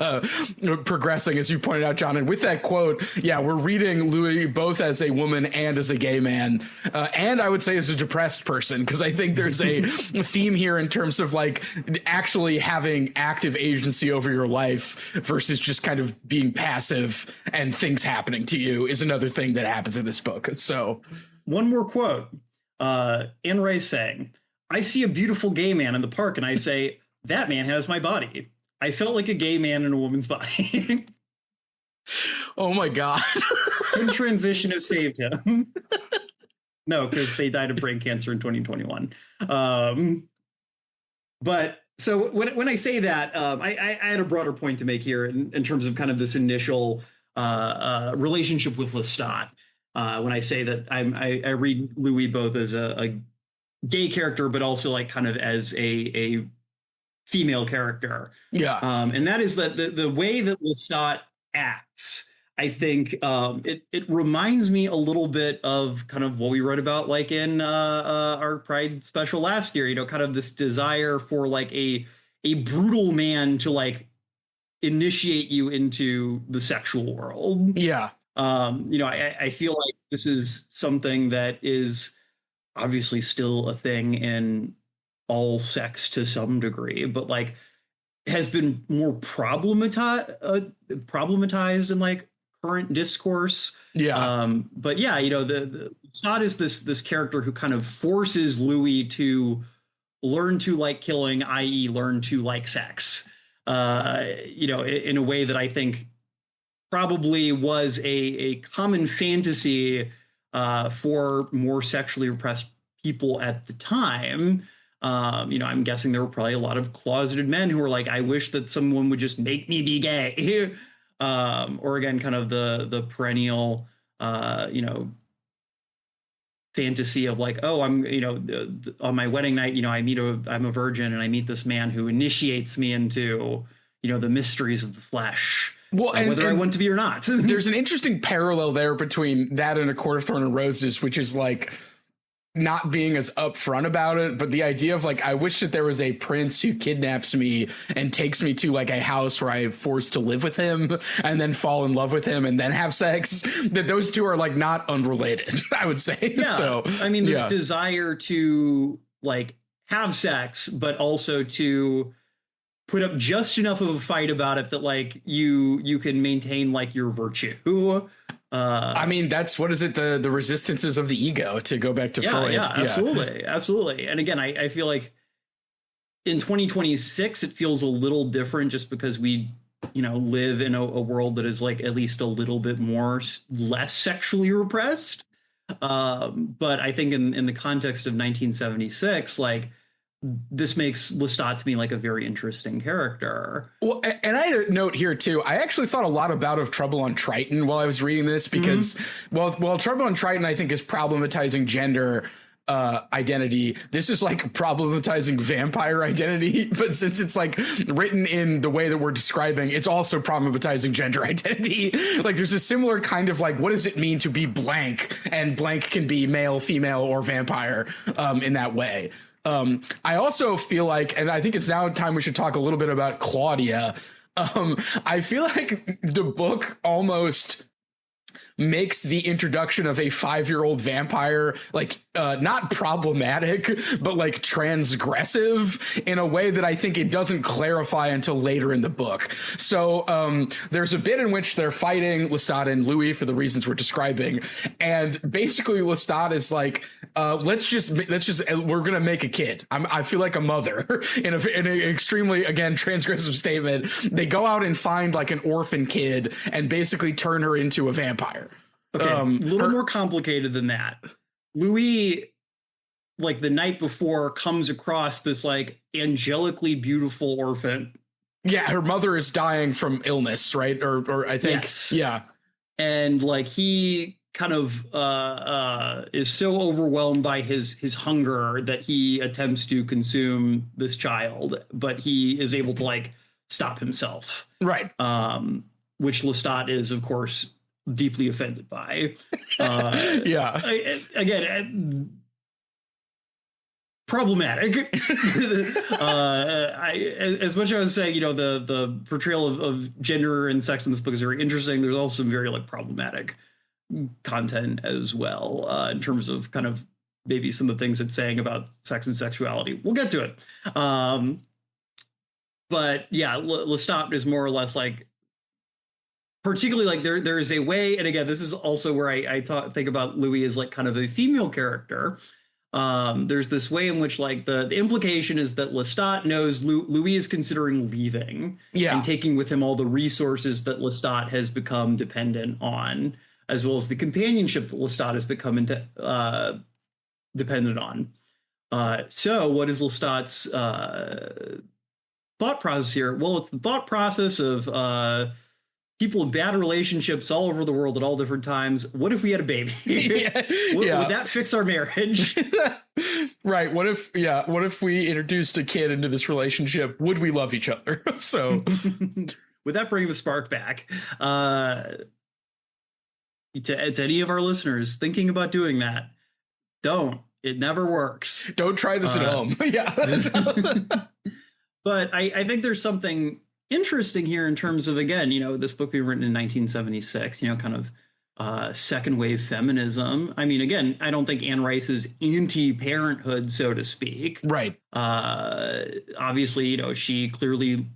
progressing, as you pointed out, John. And with that quote, we're reading Louis both as a woman and as a gay man, and I would say as a depressed person, because I think there's a theme here in terms of like actually having active agency over your life versus just kind of being passive, and things happening to you is another thing that happens in this book. So one more quote, Anne Rice saying, "I see a beautiful gay man in the park and I say, that man has my body. I felt like a gay man in a woman's body." Oh my God. In transition, it saved him. No, because they died of brain cancer in 2021. But so when I say that, I had a broader point to make here in terms of kind of this initial relationship with Lestat. When I say that I read Louis both as a gay character, but also like kind of as a female character. Yeah. And that is that the way that Lestat acts, I think it reminds me a little bit of kind of what we read about like in our Pride special last year, kind of this desire for like a brutal man to like initiate you into the sexual world. Yeah. I feel like this is something that is obviously still a thing in all sex to some degree, but like has been more problematized in like current discourse. Yeah. But yeah, the Sod is this character who kind of forces Louis to learn to like killing, i.e., learn to like sex. In a way that I think probably was a common fantasy for more sexually repressed people at the time. I'm guessing there were probably a lot of closeted men who were like, I wish that someone would just make me be gay. Or again, kind of the perennial, fantasy of like, oh, I'm, on my wedding night, I'm a virgin and I meet this man who initiates me into, the mysteries of the flesh. Well, whether I want to be or not. There's an interesting parallel there between that and A Court of Thorn and Roses, which is like not being as upfront about it, but the idea of like, I wish that there was a prince who kidnaps me and takes me to like a house where I'm forced to live with him and then fall in love with him and then have sex. That those two are like not unrelated, I would say. Yeah. So I mean, this desire to like have sex, but also to put up just enough of a fight about it that like you can maintain like your virtue. I mean, that's what is it? The resistances of the ego, to go back to Freud. Yeah, absolutely. And again, I feel like in 2026, it feels a little different just because we, live in a world that is like at least a little bit less sexually repressed. But I think in the context of 1976, like, this makes Lestat to me like a very interesting character. Well, and I had a note here too. I actually thought a lot of Trouble on Triton while I was reading this, because while Trouble on Triton I think is problematizing gender identity, this is like problematizing vampire identity. But since it's like written in the way that we're describing, it's also problematizing gender identity. Like there's a similar kind of like, what does it mean to be blank? And blank can be male, female, or vampire in that way. I also feel like, and I think it's now time we should talk a little bit about Claudia. I feel like the book almost makes the introduction of a 5-year-old vampire like not problematic, but like transgressive in a way that I think it doesn't clarify until later in the book. So there's a bit in which they're fighting, Lestat and Louis, for the reasons we're describing, and basically Lestat is like, let's just we're gonna make a kid. I feel like a mother in an extremely, again, transgressive statement. They go out and find like an orphan kid and basically turn her into a vampire. Okay, a little more complicated than that. Louis, like the night before, comes across this like angelically beautiful orphan. Yeah, her mother is dying from illness, right? Or I think, yes. Yeah. And like he kind of is so overwhelmed by his hunger that he attempts to consume this child, but he is able to like stop himself. Right. Which Lestat is, of course, deeply offended by. Yeah. Again, problematic. As much as I was saying, the portrayal of gender and sex in this book is very interesting, there's also some very like problematic content as well, in terms of kind of maybe some of the things it's saying about sex and sexuality. We'll get to it. But yeah, Lestat is more or less like, particularly like there is a way, and again, this is also where I think about Louis as like kind of a female character. There's this way in which like the implication is that Lestat knows Louis is considering leaving, and taking with him all the resources that Lestat has become dependent on, as well as the companionship that Lestat has become dependent on. So what is Lestat's thought process here? Well, it's the thought process of people in bad relationships all over the world at all different times. What if we had a baby? Would that fix our marriage? Right. What if we introduced a kid into this relationship? Would we love each other? So would that bring the spark back? To any of our listeners thinking about doing that, don't. It never works. Don't try this at home. Yeah. But I think there's something interesting here in terms of, again, this book being written in 1976, kind of second wave feminism. I mean, again, I don't think Anne Rice is anti-parenthood, so to speak. Right. Obviously, she clearly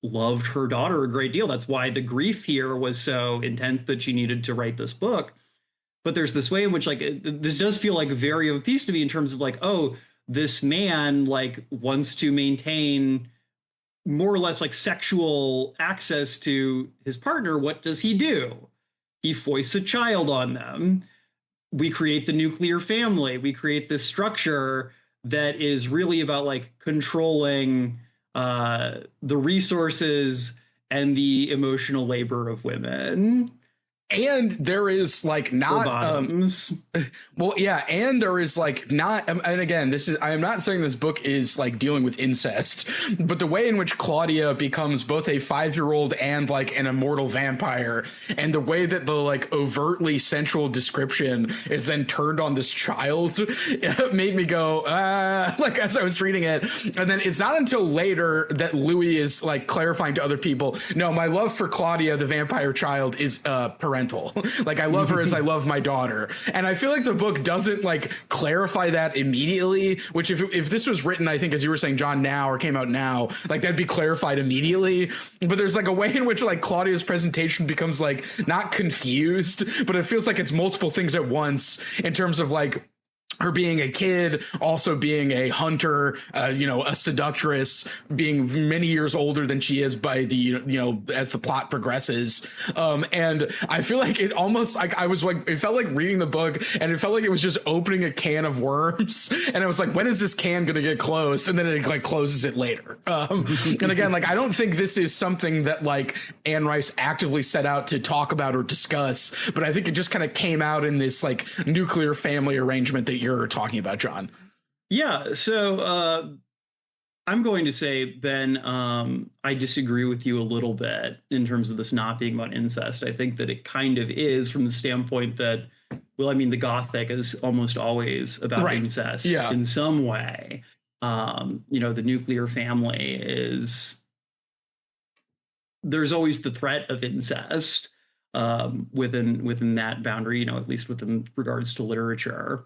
loved her daughter a great deal. That's why the grief here was so intense that she needed to write this book. But there's this way in which, like, this does feel like very of a piece to me in terms of, like, oh, this man, like, wants to maintain more or less, like, sexual access to his partner. What does he do? He foists a child on them. We create the nuclear family. We create this structure that is really about, like, controlling the resources and the emotional labor of women. And there is like not well, yeah, and there is like not, and again, I am not saying this book is like dealing with incest, but the way in which Claudia becomes both a 5-year-old and like an immortal vampire, and the way that the like overtly sensual description is then turned on this child, it made me go like as I was reading it. And then it's not until later that Louis is like clarifying to other people, no, my love for Claudia the vampire child is parental. Like, I love her as I love my daughter. And I feel like the book doesn't like clarify that immediately, which if this was written, I think, as you were saying, John, now, or came out now, like that'd be clarified immediately. But there's like a way in which like Claudia's presentation becomes like not confused, but it feels like it's multiple things at once in terms of like her being a kid, also being a hunter, a seductress, being many years older than she is by the, as the plot progresses. And I feel like it almost like it felt like reading the book, and it felt like it was just opening a can of worms. And I was like, when is this can going to get closed? And then it like closes it later. And again, like, I don't think this is something that like Anne Rice actively set out to talk about or discuss, but I think it just kind of came out in this like nuclear family arrangement that you're talking about, John. Yeah, so I'm going to say, Ben, I disagree with you a little bit in terms of this not being about incest. I think that it kind of is, from the standpoint that, well, I mean, the Gothic is almost always about incest in some way. The nuclear family is, there's always the threat of incest within that boundary, at least within regards to literature.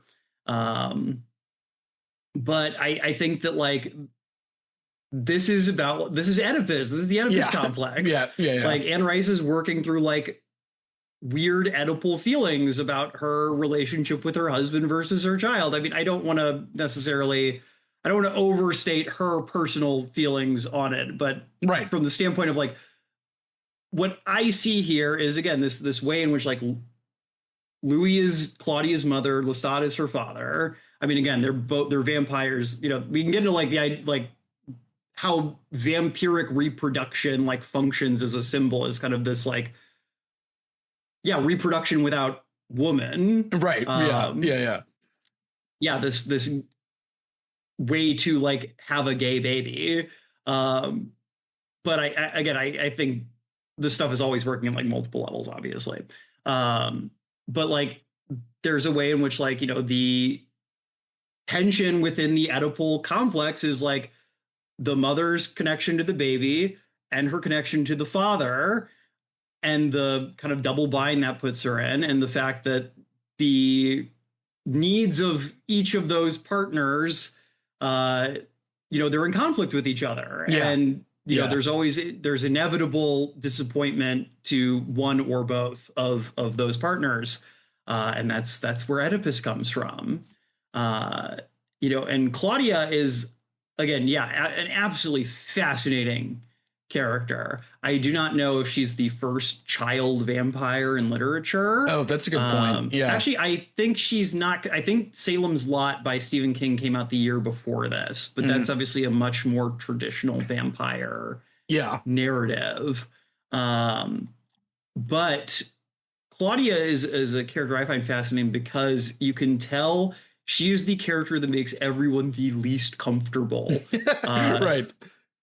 But I think that like this is Oedipus. This is the Oedipus complex. Yeah. Like, Anne Rice is working through like weird Oedipal feelings about her relationship with her husband versus her child. I mean, I don't want to overstate her personal feelings on it, but from the standpoint of like, what I see here is, again, this way in which like Louis is Claudia's mother, Lestat is her father. I mean, again, they're vampires. We can get into like how vampiric reproduction like functions as a symbol, as kind of this like, reproduction without woman. Right. Yeah. This way to like have a gay baby. But I think this stuff is always working in like multiple levels, obviously. But like, there's a way in which like, the tension within the Oedipal complex is like the mother's connection to the baby and her connection to the father, and the kind of double bind that puts her in, and the fact that the needs of each of those partners, they're in conflict with each other. Yeah. And there's inevitable disappointment to one or both of those partners. And that's where Oedipus comes from. And Claudia is, again, an absolutely fascinating character. I do not know if she's the first child vampire in literature. Oh, that's a good point. Yeah. Actually, I think she's not. I think Salem's Lot by Stephen King came out the year before this, but that's obviously a much more traditional vampire narrative. But Claudia is a character I find fascinating because you can tell she is the character that makes everyone the least comfortable. Right.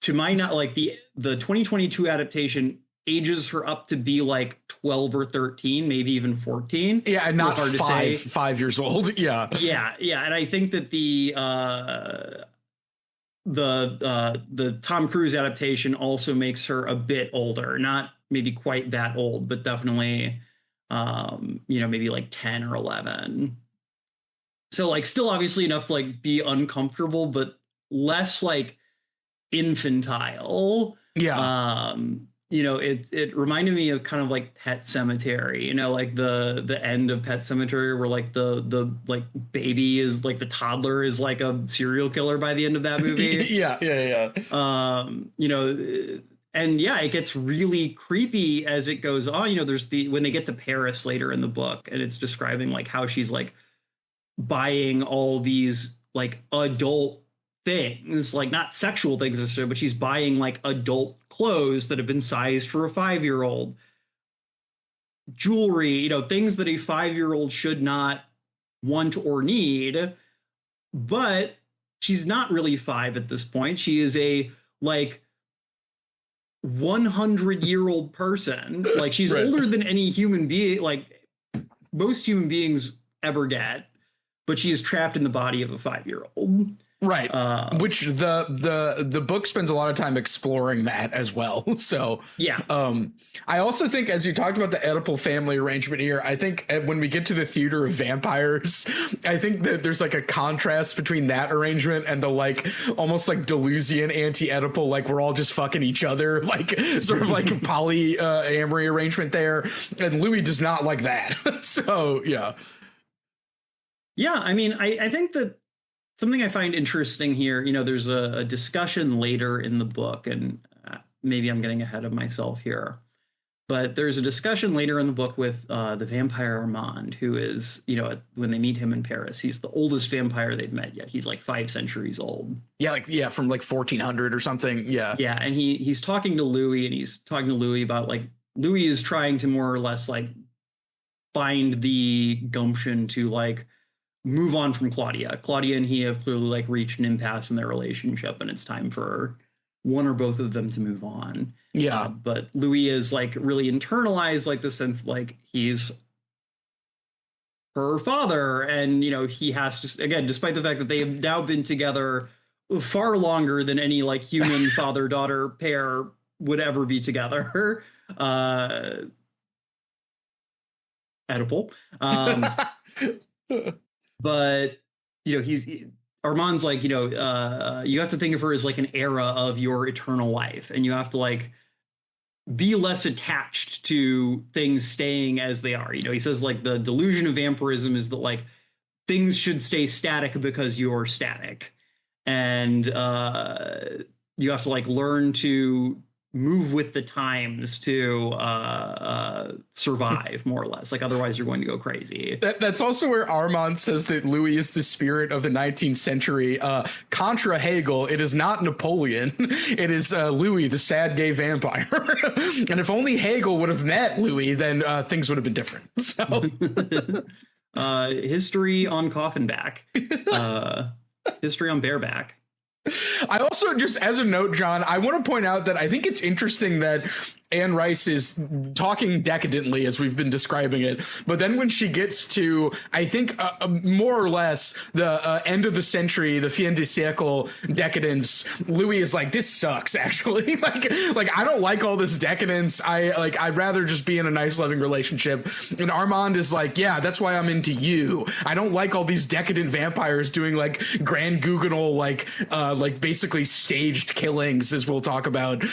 To my not like the 2022 adaptation ages her up to be like 12 or 13, maybe even 14. Yeah, and not hard to say. 5 years old. Yeah. Yeah, and I think that the Tom Cruise adaptation also makes her a bit older, not maybe quite that old, but definitely maybe like 10 or 11. So like still obviously enough to like be uncomfortable, but less like infantile. Yeah. It reminded me of kind of like Pet Cemetery, like the end of Pet Cemetery where like the like baby is like the toddler is like a serial killer by the end of that movie. Yeah. And yeah, it gets really creepy as it goes on. There's when they get to Paris later in the book, and it's describing like how she's like buying all these like adult things, like not sexual things necessarily, but she's buying like adult clothes that have been sized for a 5-year-old, jewelry, things that a 5-year-old should not want or need. But she's not really 5 at this point. She is a like 100-year-old person. Like she's Right. older than any human being, like most human beings ever get, but she is trapped in the body of a 5-year-old. Right. Which the book spends a lot of time exploring that as well. So yeah. I also think, as you talked about the Oedipal family arrangement here, I think when we get to the theater of vampires, I think that there's like a contrast between that arrangement and the like almost like Deleuzian anti-Oedipal, like we're all just fucking each other, like sort of like polyamory arrangement there. And Louis does not like that. So yeah. Yeah, I mean, I think that something I find interesting here, there's a discussion later in the book, and maybe I'm getting ahead of myself here, but there's a discussion later in the book with the vampire Armand, who is, when they meet him in Paris, he's the oldest vampire they've met yet. He's like 5 centuries old. Yeah, from like 1400 or something. Yeah. Yeah, and he's talking to Louis, and he's talking to Louis about like Louis is trying to more or less like find the gumption to like move on from Claudia. Claudia and he have clearly like reached an impasse in their relationship, and it's time for one or both of them to move on. Yeah. But Louis is like really internalized like the sense like he's her father, and he has to, again, despite the fact that they have now been together far longer than any like human father-daughter pair would ever be together. Oedipal. But Armand's like, you have to think of her as like an era of your eternal life, and you have to like be less attached to things staying as they are. He says like the delusion of vampirism is that like things should stay static because you're static, and you have to like learn to move with the times to survive, more or less. Like otherwise you're going to go crazy. That's also where Armand says that Louis is the spirit of the 19th century. Contra Hegel, it is not Napoleon. It is Louis, the sad gay vampire. And if only Hegel would have met Louis, then things would have been different. So history on coffin back. History on bareback. I also, just as a note, John, I want to point out that I think it's interesting that Anne Rice is talking decadently as we've been describing it, but then when she gets to, I think, more or less the end of the century, the fin de siècle decadence, Louis is like, this sucks, actually. like I don't like all this decadence. I'd rather just be in a nice, loving relationship. And Armand is like, yeah, that's why I'm into you. I don't like all these decadent vampires doing like grand guignol, like basically staged killings, as we'll talk about.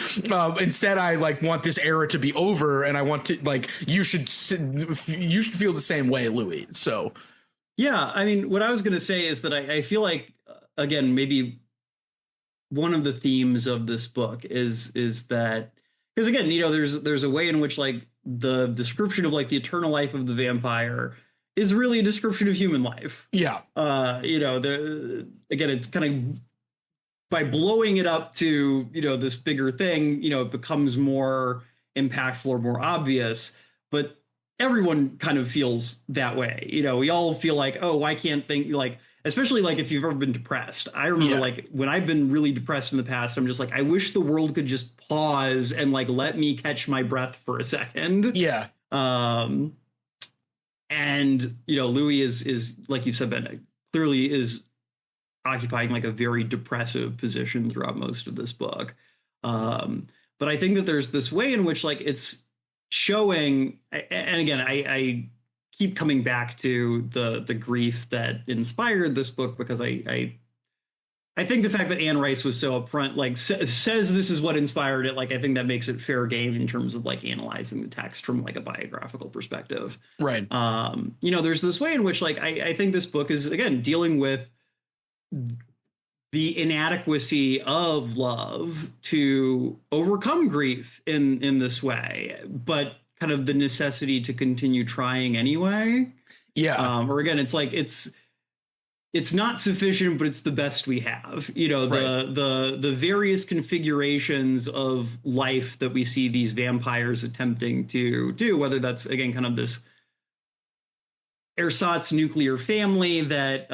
Instead, I like want this era to be over, and I want to like you should feel the same way, Louis. So yeah, I mean, what I was going to say is that I feel like again, maybe one of the themes of this book is that, because again, there's a way in which like the description of like the eternal life of the vampire is really a description of human life. Yeah. Again, it's kind of, by blowing it up to, this bigger thing, it becomes more impactful or more obvious. but everyone kind of feels that way. You know, we all feel like, oh, I can't think, like, especially like if you've ever been depressed. I remember like when I've been really depressed in the past, I'm just like, I wish the world could just pause and like let me catch my breath for a second. Yeah. And you know, Louis is like you said, Ben, clearly is occupying like a very depressive position throughout most of this book. But I think that there's this way in which like it's showing, and again, I keep coming back to the grief that inspired this book, because I think the fact that Anne Rice was so upfront, like says this is what inspired it, like I think that makes it fair game in terms of like analyzing the text from like a biographical perspective. Right. You know, there's this way in which like I think this book is again dealing with the inadequacy of love to overcome grief in this way, but kind of the necessity to continue trying anyway. Yeah. Or again, it's like it's not sufficient, but it's the best we have. You know, the various configurations of life that we see these vampires attempting to do, whether that's again kind of this ersatz nuclear family that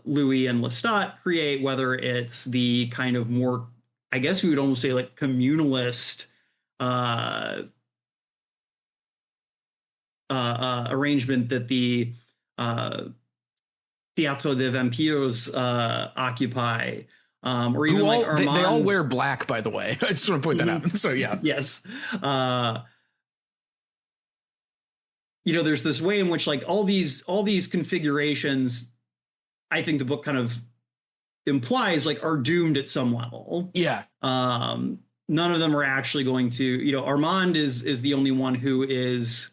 Louis and Lestat create, whether it's the kind of more, I guess we would almost say like communalist arrangement that the Théâtre des Vampires occupy, or even like Armand's, they all wear black, by the way. I just want to point that out. So yeah. Yes. You know, there's this way in which like all these configurations, I think the book kind of implies like are doomed at some level. Yeah. None of them are actually going to, you know, Armand is the only one who is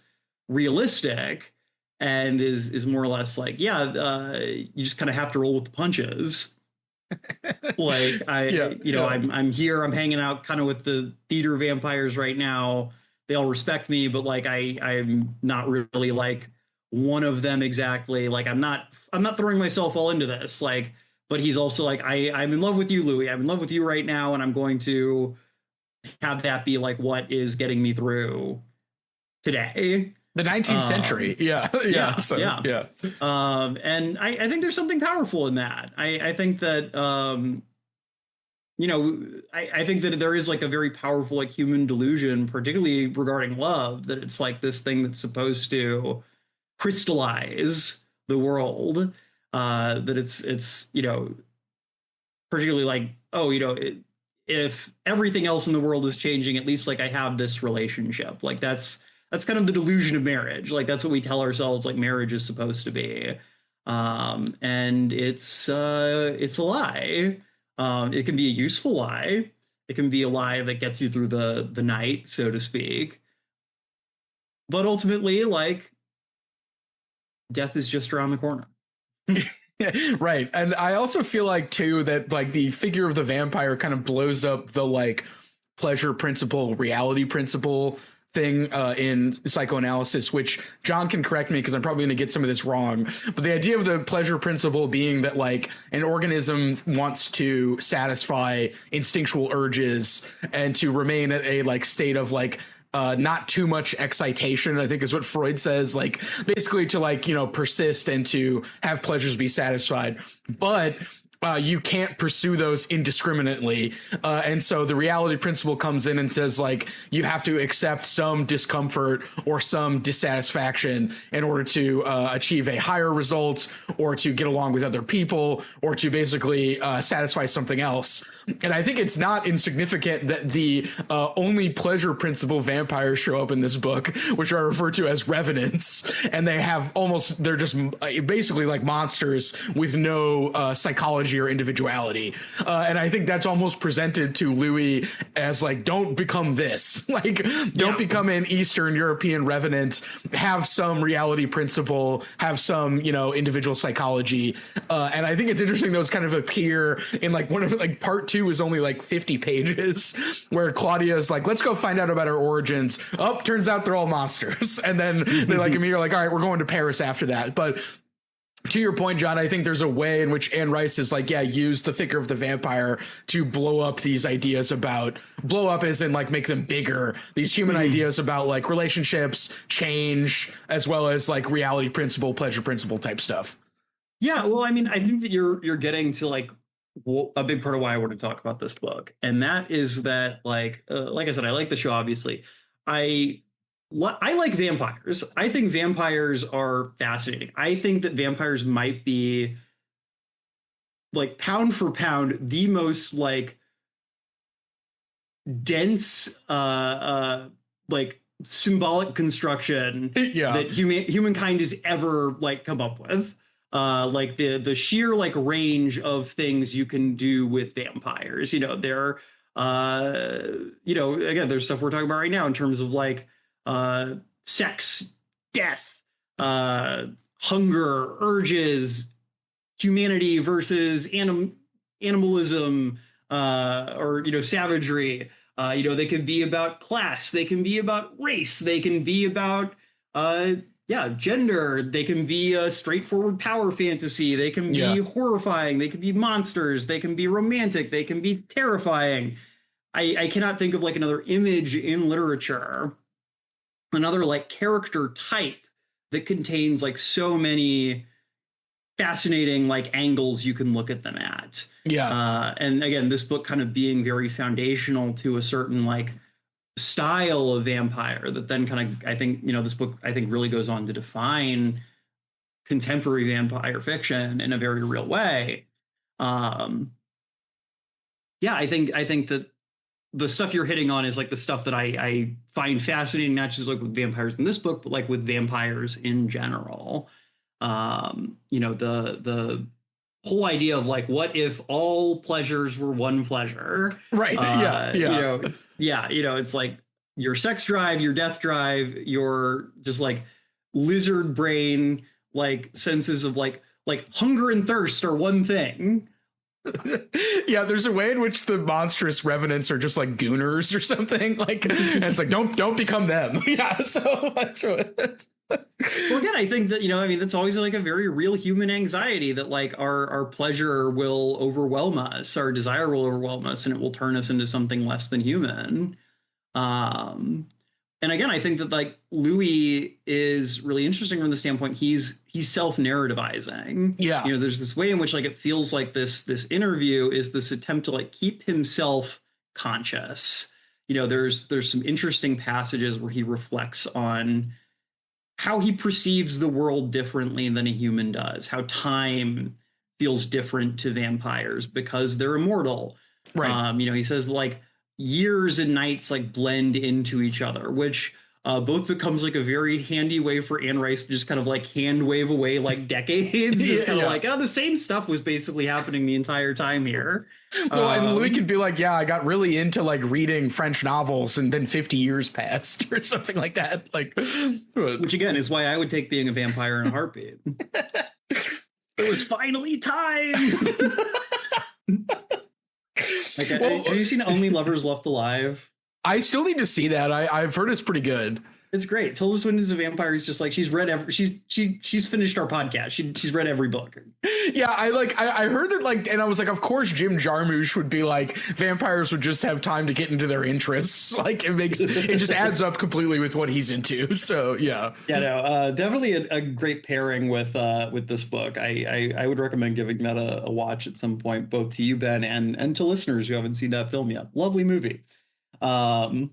realistic and is more or less like, you just kind of have to roll with the punches. Like I'm here, I'm hanging out kind of with the theater vampires right now. They all respect me, but like I'm not really like one of them exactly. Like I'm not throwing myself all into this. Like, but he's also like, I'm in love with you, Louis. I'm in love with you right now, and I'm going to have that be like what is getting me through today. The 19th century. Yeah. And I think there's something powerful in that. I think that you know, I think that there is like a very powerful like human delusion, particularly regarding love, that it's like this thing that's supposed to crystallize the world. That it's you know, particularly like, oh, you know, if everything else in the world is changing, at least like I have this relationship. Like that's kind of the delusion of marriage. Like that's what we tell ourselves like marriage is supposed to be. And it's a lie. It can be a useful lie. It can be a lie that gets you through the night, so to speak. But ultimately, like, death is just around the corner. Right. And I also feel like, too, that like the figure of the vampire kind of blows up the like pleasure principle, reality principle thing in psychoanalysis, which John can correct me because I'm probably going to get some of this wrong. But the idea of the pleasure principle being that like an organism wants to satisfy instinctual urges and to remain at a like state of like not too much excitation, I think is what Freud says, like basically to like, you know, persist and to have pleasures be satisfied. But you can't pursue those indiscriminately. And so the reality principle comes in and says, like, you have to accept some discomfort or some dissatisfaction in order to achieve a higher result or to get along with other people or to basically satisfy something else. And I think it's not insignificant that the only pleasure principle vampires show up in this book, which are referred to as revenants, and they're just basically like monsters with no psychology or individuality. And I think that's almost presented to Louis as like, don't become this, like, don't become an Eastern European revenant, have some reality principle, have some, you know, individual psychology. And I think it's interesting those kind of appear in like one of like part 2 is only like 50 pages where Claudia is like, let's go find out about our origins. Oh, turns out they're all monsters. And then they like immediately like, all right, we're going to Paris after that. But To your point, John, I think there's a way in which Anne Rice is like, yeah, use the figure of the vampire to blow up these ideas about, blow up as in like make them bigger, these human ideas about like relationships, change, as well as like reality principle, pleasure principle type stuff. Yeah, well, I mean, I think that you're getting to like a big part of why I want to talk about this book, and that is that like I said, I like the show. Obviously, I like vampires. I think vampires are fascinating. I think that vampires might be like pound for pound the most like dense like symbolic construction that humankind has ever like come up with. Like the sheer like range of things you can do with vampires. You know, there you know, again, there's stuff we're talking about right now in terms of like sex, death, hunger, urges, humanity versus animalism, or, you know, savagery. You know, they can be about class, they can be about race, they can be about gender, they can be a straightforward power fantasy, they can be horrifying, they can be monsters, they can be romantic, they can be terrifying. I cannot think of like another image in literature, another like character type that contains like so many fascinating like angles you can look at them at. And again, this book kind of being very foundational to a certain like style of vampire that then kind of, I think, you know, this book I think really goes on to define contemporary vampire fiction in a very real way. I think that the stuff you're hitting on is like the stuff that I find fascinating, not just like with vampires in this book, but like with vampires in general. You know, the whole idea of like, what if all pleasures were one pleasure? Right. You know, it's like your sex drive, your death drive, your just like lizard brain, like senses of like hunger and thirst are one thing. Yeah, there's a way in which the monstrous revenants are just like gooners or something. Like, and it's like, don't become them. Yeah, so that's what. Well, again, I think that, you know, I mean, that's always like a very real human anxiety that like our pleasure will overwhelm us, our desire will overwhelm us, and it will turn us into something less than human. And again, I think that like Louis is really interesting from the standpoint he's self-narrativizing. Yeah. You know, there's this way in which like it feels like this interview is this attempt to like keep himself conscious. You know, there's some interesting passages where he reflects on how he perceives the world differently than a human does, how time feels different to vampires because they're immortal. Right. You know, he says like years and nights like blend into each other, which both becomes like a very handy way for Anne Rice to just kind of like hand wave away like decades. It's kind of like, oh, the same stuff was basically happening the entire time here. Well, and Louis could be like, yeah, I got really into like reading French novels and then 50 years passed or something like that. Like, which again is why I would take being a vampire in a heartbeat. It was finally time. Like, have you seen Only Lovers Left Alive? I still need to see that. I've heard it's pretty good. It's great. Tilda Swinton's a vampire. Is just like she's read she's finished our podcast. She's read every book. Yeah, I heard that like, and I was like, of course Jim Jarmusch would be like, vampires would just have time to get into their interests. Like it just adds up completely with what he's into. So yeah. Yeah, no, definitely a great pairing with this book. I would recommend giving that a watch at some point, both to you, Ben, and to listeners who haven't seen that film yet. Lovely movie. I've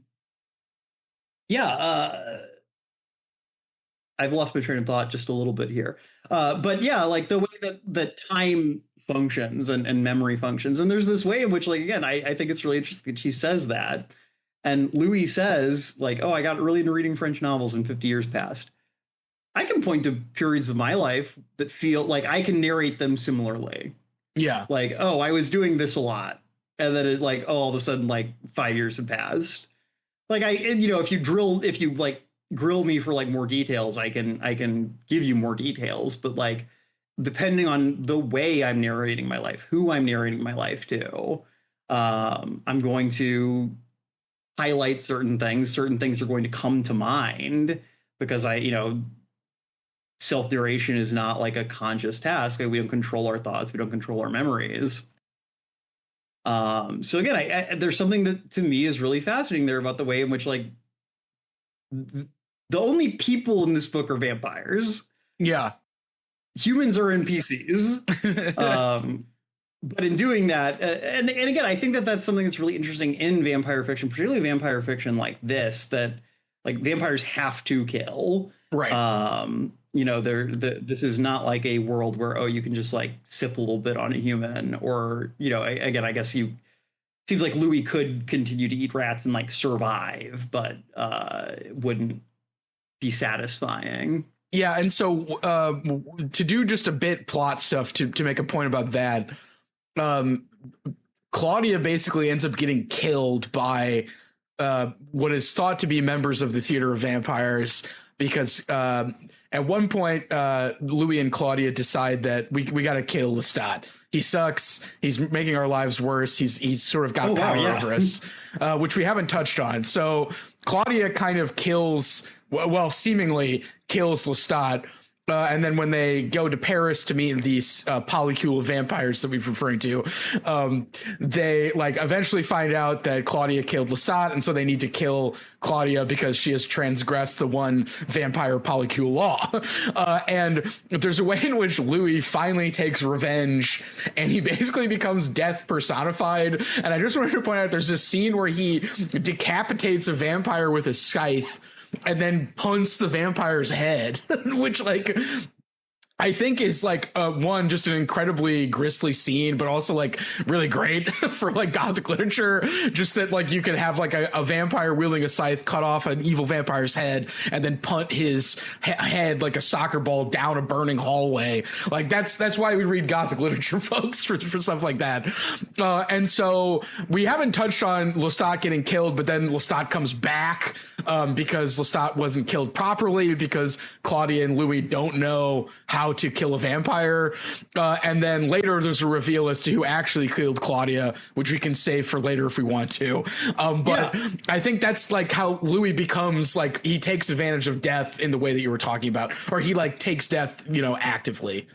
lost my train of thought just a little bit here. But yeah, like the way that time functions and memory functions. And there's this way in which, like, again, I think it's really interesting that she says that. And Louis says, like, oh, I got really into reading French novels and 50 years passed. I can point to periods of my life that feel like I can narrate them similarly. Yeah. Like, oh, I was doing this a lot. And then it like, oh, all of a sudden, like 5 years had passed. Like if you like grill me for like more details, I can give you more details. But like, depending on the way I'm narrating my life, who I'm narrating my life to, I'm going to highlight certain things. Certain things are going to come to mind because self-duration is not like a conscious task. Like, we don't control our thoughts, we don't control our memories. So again, there's something that to me is really fascinating there about the way in which like the only people in this book are vampires. Yeah. Humans are NPCs. But in doing that, and again, I think that that's something that's really interesting in vampire fiction, particularly vampire fiction like this, that like vampires have to kill. Right. You know, this is not like a world where, oh, you can just like sip a little bit on a human, or, you know, again, I guess seems like Louis could continue to eat rats and like survive, but it wouldn't be satisfying. Yeah, and so to do just a bit plot stuff to make a point about that, Claudia basically ends up getting killed by what is thought to be members of the Theater of Vampires, because at one point Louis and Claudia decide that we got to kill Lestat. He sucks. He's making our lives worse. He's sort of got power over us, which we haven't touched on. So Claudia kind of kills, well, seemingly kills Lestat. And then when they go to Paris to meet these polycule vampires that we've referring to, they like eventually find out that Claudia killed Lestat, and so they need to kill Claudia because she has transgressed the one vampire polycule law. And there's a way in which Louis finally takes revenge, and he basically becomes death personified. And I just wanted to point out there's this scene where he decapitates a vampire with a scythe and then punts the vampire's head, which like I think is like one, just an incredibly grisly scene, but also like really great for like Gothic literature. Just that like you could have like a vampire wielding a scythe cut off an evil vampire's head and then punt his head like a soccer ball down a burning hallway. Like that's why we read Gothic literature, folks, for stuff like that. And so we haven't touched on Lestat getting killed, but then Lestat comes back because Lestat wasn't killed properly because Claudia and Louis don't know how to kill a vampire, and then later there's a reveal as to who actually killed Claudia, which we can save for later if we want to. But yeah. I think that's like how Louis becomes like he takes advantage of death in the way that you were talking about, or he like takes death, you know, actively.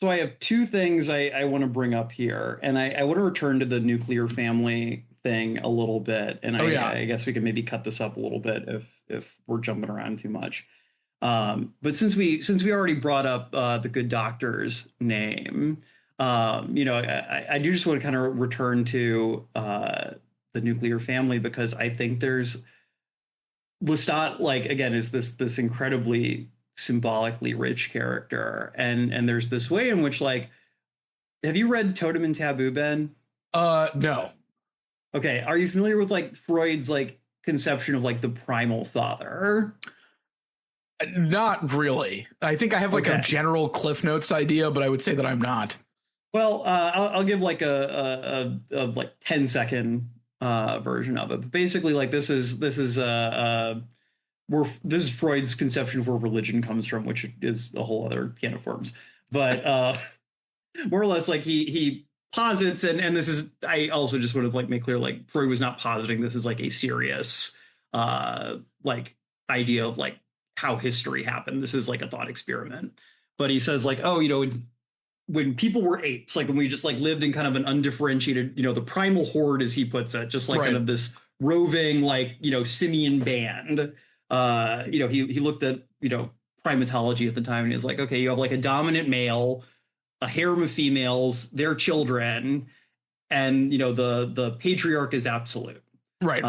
So I have two things I want to bring up here, and I want to return to the nuclear family thing a little bit, and I guess we can maybe cut this up a little bit if we're jumping around too much. But since we already brought up the good doctor's name, you know, I do just want to kind of return to the nuclear family, because I think there's Lestat, like, again, is this incredibly symbolically rich character, and there's this way in which, like, have you read Totem and Taboo, Ben? No. Okay, are you familiar with like Freud's like conception of like the primal father? Not really. I think I have like a general Cliff Notes idea, but I would say that I'm not. Well, I'll give like a like 10-second version of it. But basically, like this is Freud's conception of where religion comes from, which is a whole other can of worms. But more or less, like he posits, and this is, I also just want to like make clear, like Freud was not positing this is like a serious like idea of like how history happened. This is like a thought experiment. But he says like, oh, you know, when people were apes, like when we just like lived in kind of an undifferentiated, you know, the primal horde, as he puts it, just like kind of this roving, like, you know, simian band. You know, he looked at, you know, primatology at the time, and he was like, okay, you have like a dominant male, a harem of females, their children, and, you know, the patriarch is absolute. Right.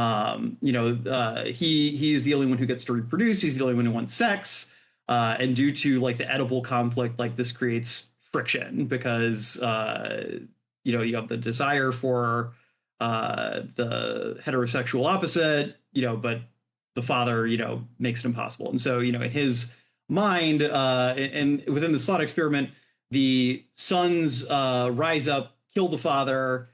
You know, he is the only one who gets to reproduce. He's the only one who wants sex. And due to like the edible conflict, like this creates friction because, you know, you have the desire for the heterosexual opposite, you know, but the father, you know, makes it impossible. And so, you know, in his mind, and within this thought experiment, the sons rise up, kill the father,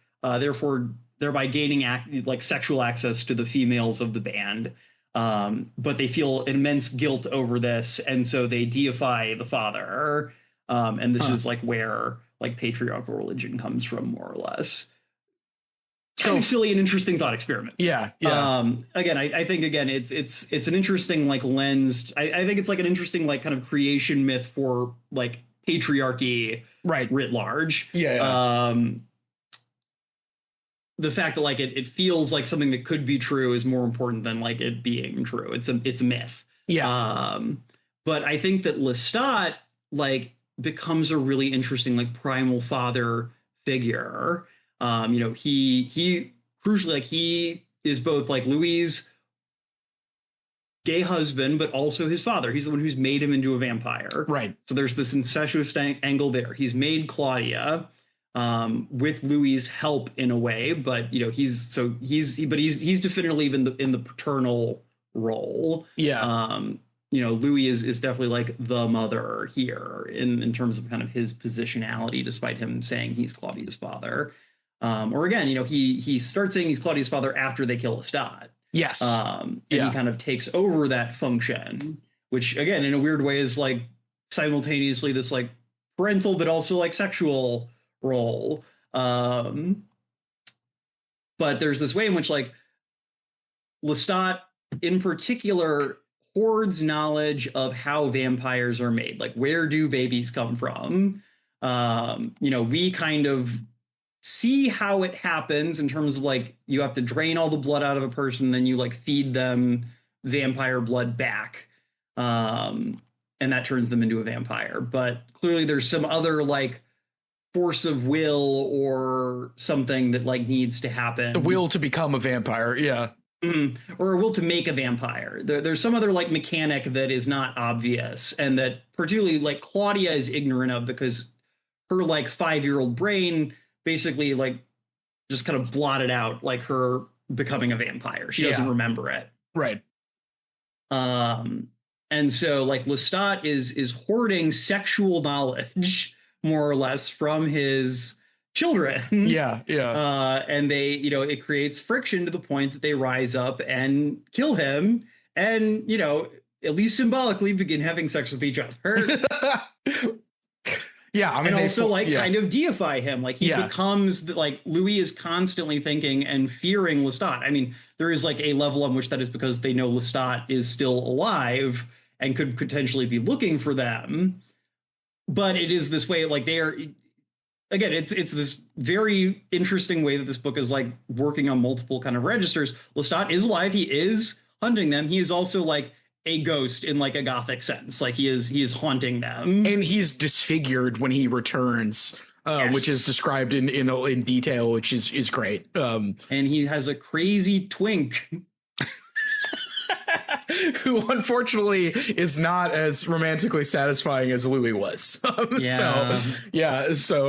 thereby gaining like sexual access to the females of the band. But they feel immense guilt over this, and so they deify the father. And this is like where like patriarchal religion comes from, more or less. kind of silly and interesting thought experiment. Yeah. Again, I think it's an interesting like lens. I think it's like an interesting like kind of creation myth for like patriarchy, right, writ large. Yeah. The fact that like it feels like something that could be true is more important than like it being true. It's a myth. Yeah. But I think that Lestat like becomes a really interesting like primal father figure. He crucially like he is both like Louis' gay husband, but also his father. He's the one who's made him into a vampire. Right. So there's this incestuous angle there. He's made Claudia with Louis' help in a way, but he's definitively in the paternal role. Yeah. Louis is definitely like the mother here in terms of kind of his positionality, despite him saying he's Claudia's father. Or again, he starts saying he's Claudia's father after they kill Lestat. Yes. And he kind of takes over that function, which again, in a weird way, is like simultaneously this like parental, but also like sexual role. But there's this way in which like Lestat in particular hoards knowledge of how vampires are made. Like, where do babies come from? We kind of see how it happens in terms of like you have to drain all the blood out of a person, then you like feed them vampire blood back, and that turns them into a vampire. But clearly there's some other like force of will or something that like needs to happen. The will to become a vampire. Yeah. Or a will to make a vampire. There's some other like mechanic that is not obvious, and that particularly like Claudia is ignorant of, because her like 5-year-old brain basically like just kind of blotted out like her becoming a vampire. She doesn't remember it. Right. And so like Lestat is hoarding sexual knowledge more or less from his children. Yeah. And they, it creates friction to the point that they rise up and kill him, and at least symbolically begin having sex with each other. Yeah, I mean, and also kind of deify him. Like he becomes like Louis is constantly thinking and fearing Lestat. I mean, there is like a level on which that is because they know Lestat is still alive and could potentially be looking for them. But it is this way, like they are. Again, it's this very interesting way that this book is like working on multiple kind of registers. Lestat is alive. He is hunting them. He is also like a ghost in like a gothic sense. Like he is haunting them. And he's disfigured when he returns, which is described in detail, which is great. And he has a crazy twink. Who unfortunately is not as romantically satisfying as Louis was. So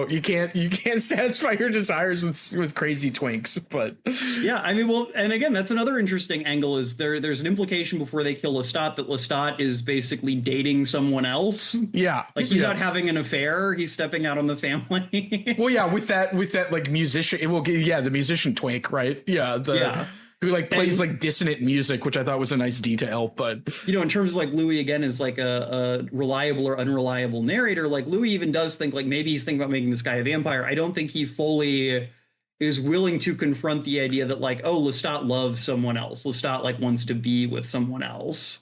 you can't satisfy your desires with crazy twinks. But yeah, I mean, well, and again, that's another interesting angle. Is there's an implication before they kill Lestat that Lestat is basically dating someone else. Yeah, like he's not having an affair. He's stepping out on the family. Well, yeah, with that like musician, the musician twink, right? Who like plays like dissonant music, which I thought was a nice detail. But in terms of like Louis again is like a reliable or unreliable narrator. Like Louis even does think like maybe he's thinking about making this guy a vampire. I don't think he fully is willing to confront the idea that like, oh, Lestat loves someone else. Lestat like wants to be with someone else.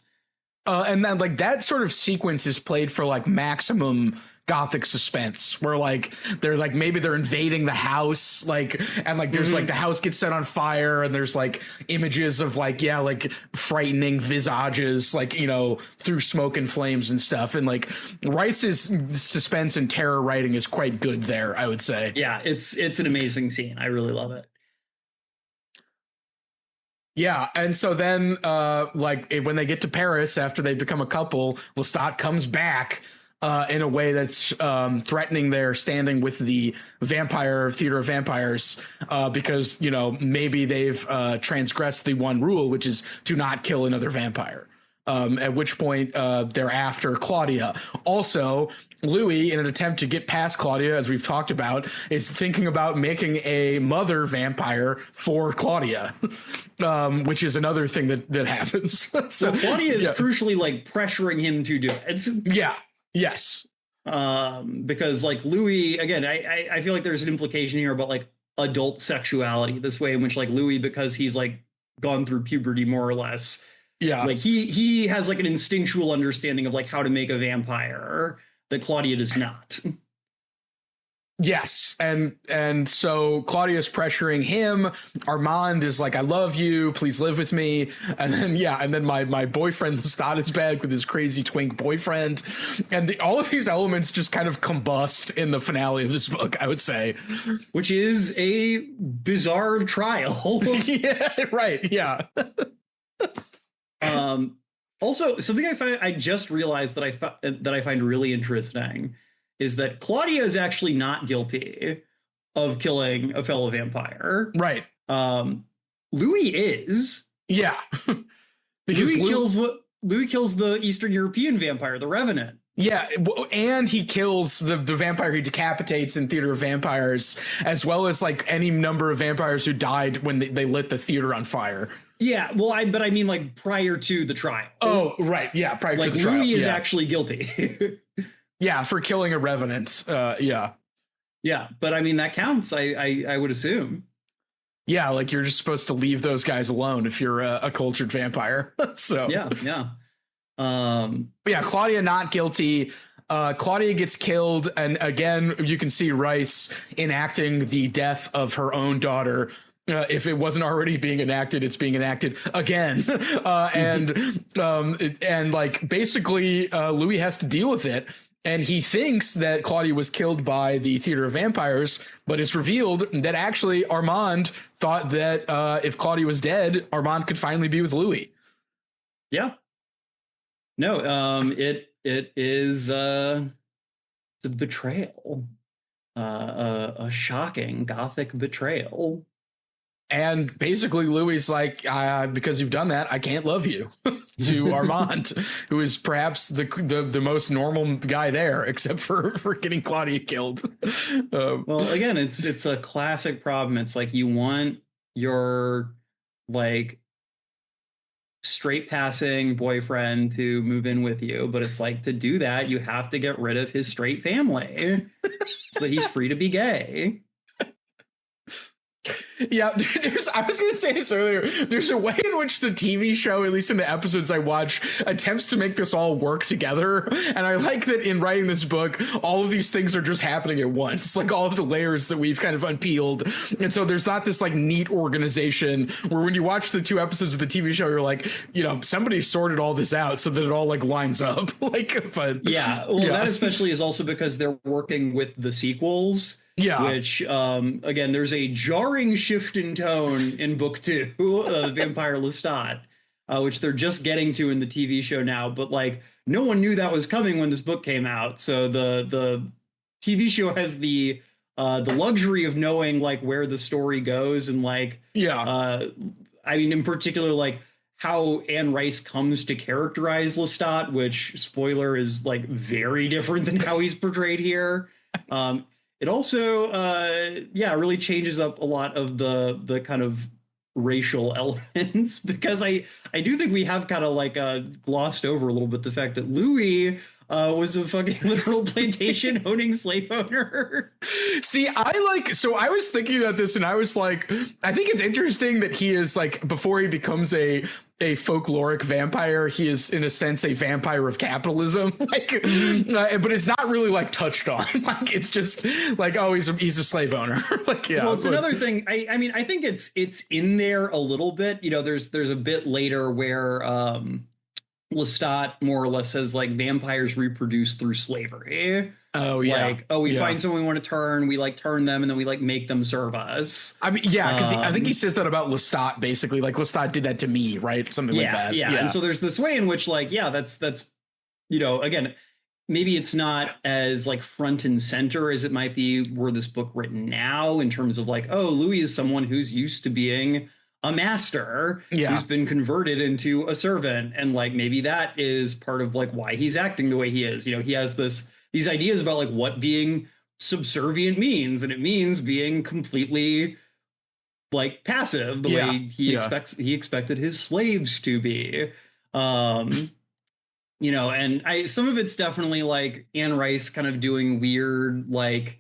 And then like that sort of sequence is played for like maximum gothic suspense, where like they're like maybe they're invading the house, like, and like there's like the house gets set on fire, and there's like images of like frightening visages like through smoke and flames and stuff. And like Rice's suspense and terror writing is quite good there, I would say. Yeah, it's an amazing scene. I really love it. Yeah, and so then when they get to Paris after they become a couple, Lestat comes back in a way that's threatening their standing with the vampire theater of vampires, because maybe they've transgressed the one rule, which is to not kill another vampire. At which point they're after Claudia. Also, Louis, in an attempt to get past Claudia, as we've talked about, is thinking about making a mother vampire for Claudia, which is another thing that happens. So Claudia is crucially like pressuring him to do it. Yeah. Yes. Because like Louis, again, I feel like there's an implication here about like adult sexuality, this way in which like Louis, because he's like gone through puberty more or less, like he has like an instinctual understanding of like how to make a vampire that Claudia does not. Yes, and so Claudia's pressuring him. Armand is like, I love you, please live with me. And then my boyfriend Lestat is back with his crazy twink boyfriend. And all of these elements just kind of combust in the finale of this book, I would say. Which is a bizarre trial. Yeah, right, yeah. Also, something I just realized that I find really interesting is that Claudia is actually not guilty of killing a fellow vampire. Right. Louis is. Yeah. Because Louis kills the Eastern European vampire, the Revenant. Yeah, and he kills the vampire he decapitates in Theater of Vampires, as well as like any number of vampires who died when they lit the theater on fire. Yeah, well, I mean like prior to the trial. Oh, right, yeah, prior to the trial. Louis is actually guilty. Yeah, for killing a revenant. Yeah, but I mean that counts. I would assume. Yeah, like you're just supposed to leave those guys alone if you're a cultured vampire. So yeah. Claudia not guilty. Claudia gets killed, and again you can see Rice enacting the death of her own daughter. If it wasn't already being enacted, it's being enacted again. And like basically Louis has to deal with it. And he thinks that Claudia was killed by the Theater of Vampires, but it's revealed that actually Armand thought that if Claudia was dead, Armand could finally be with Louis. Yeah. No, it is a betrayal, a shocking Gothic betrayal. And basically Louis like, because you've done that, I can't love you to Armand, who is perhaps the most normal guy there, except for getting Claudia killed. Well, again, it's a classic problem. It's like you want your like straight passing boyfriend to move in with you, but it's like to do that, you have to get rid of his straight family so that he's free to be gay. Yeah, I was going to say this earlier. There's a way in which the TV show, at least in the episodes I watch, attempts to make this all work together. And I like that in writing this book, all of these things are just happening at once, like all of the layers that we've kind of unpeeled. And so there's not this like neat organization where when you watch the 2 episodes of the TV show, you're like, somebody sorted all this out so that it all like lines up. That especially is also because they're working with the sequels. Yeah, which again, there's a jarring shift in tone in book 2, Vampire Lestat, which they're just getting to in the TV show now. But like, no one knew that was coming when this book came out. So the TV show has the luxury of knowing like where the story goes and like, I mean, in particular, like how Anne Rice comes to characterize Lestat, which spoiler is like very different than how he's portrayed here. It also, really changes up a lot of the kind of racial elements, because I do think we have kind of like glossed over a little bit the fact that Louis was a fucking literal plantation owning slave owner. See, I was thinking about this and I was like, I think it's interesting that he is like, before he becomes a folkloric vampire, he is in a sense a vampire of capitalism, but it's not really like touched on. Like it's just like, oh, he's a slave owner. Well, it's another thing. I mean, I think it's in there a little bit. There's a bit later where Lestat more or less says like vampires reproduce through slavery. Oh yeah. We find someone we want to turn, we like turn them, and then we like make them serve us. I mean, because I think he says that about Lestat, basically. Like Lestat did that to me, right? Something like that. Yeah. And so there's this way in which that's again, maybe it's not as like front and center as it might be were this book written now, in terms of like, oh, Louis is someone who's used to being a master who's been converted into a servant, and like maybe that is part of like why he's acting the way he is. He has these ideas about like what being subservient means, and it means being completely like passive the way he expected his slaves to be. And some of it's definitely like Anne Rice kind of doing weird, like,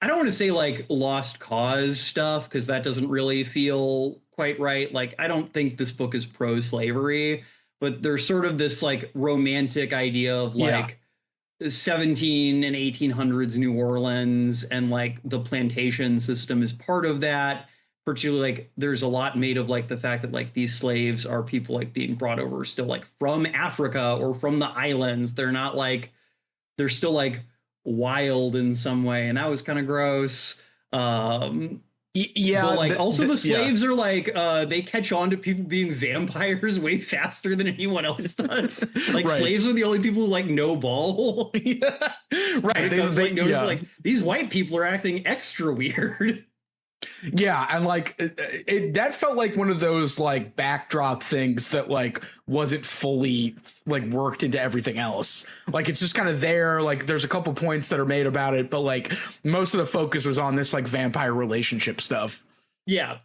I don't want to say like lost cause stuff, because that doesn't really feel quite right. Like, I don't think this book is pro-slavery, but there's sort of this like romantic idea of Yeah. like 17 and 1800s New Orleans, and like the plantation system is part of that. Particularly, like, there's a lot made of like the fact that like these slaves are people like being brought over still like from Africa or from the islands. They're not like, they're still like wild in some way, and that was kind of gross. Yeah, but like also the slaves yeah. are like they catch on to people being vampires way faster than anyone else does. Like, Right. slaves are the only people who like know ball. Yeah. Right. Like, notice yeah. like these white people are acting extra weird. Yeah, and like that felt like one of those like backdrop things that like wasn't fully like worked into everything else. Like, it's just kind of there. Like, there's a couple points that are made about it, but like most of the focus was on this like vampire relationship stuff. Yeah.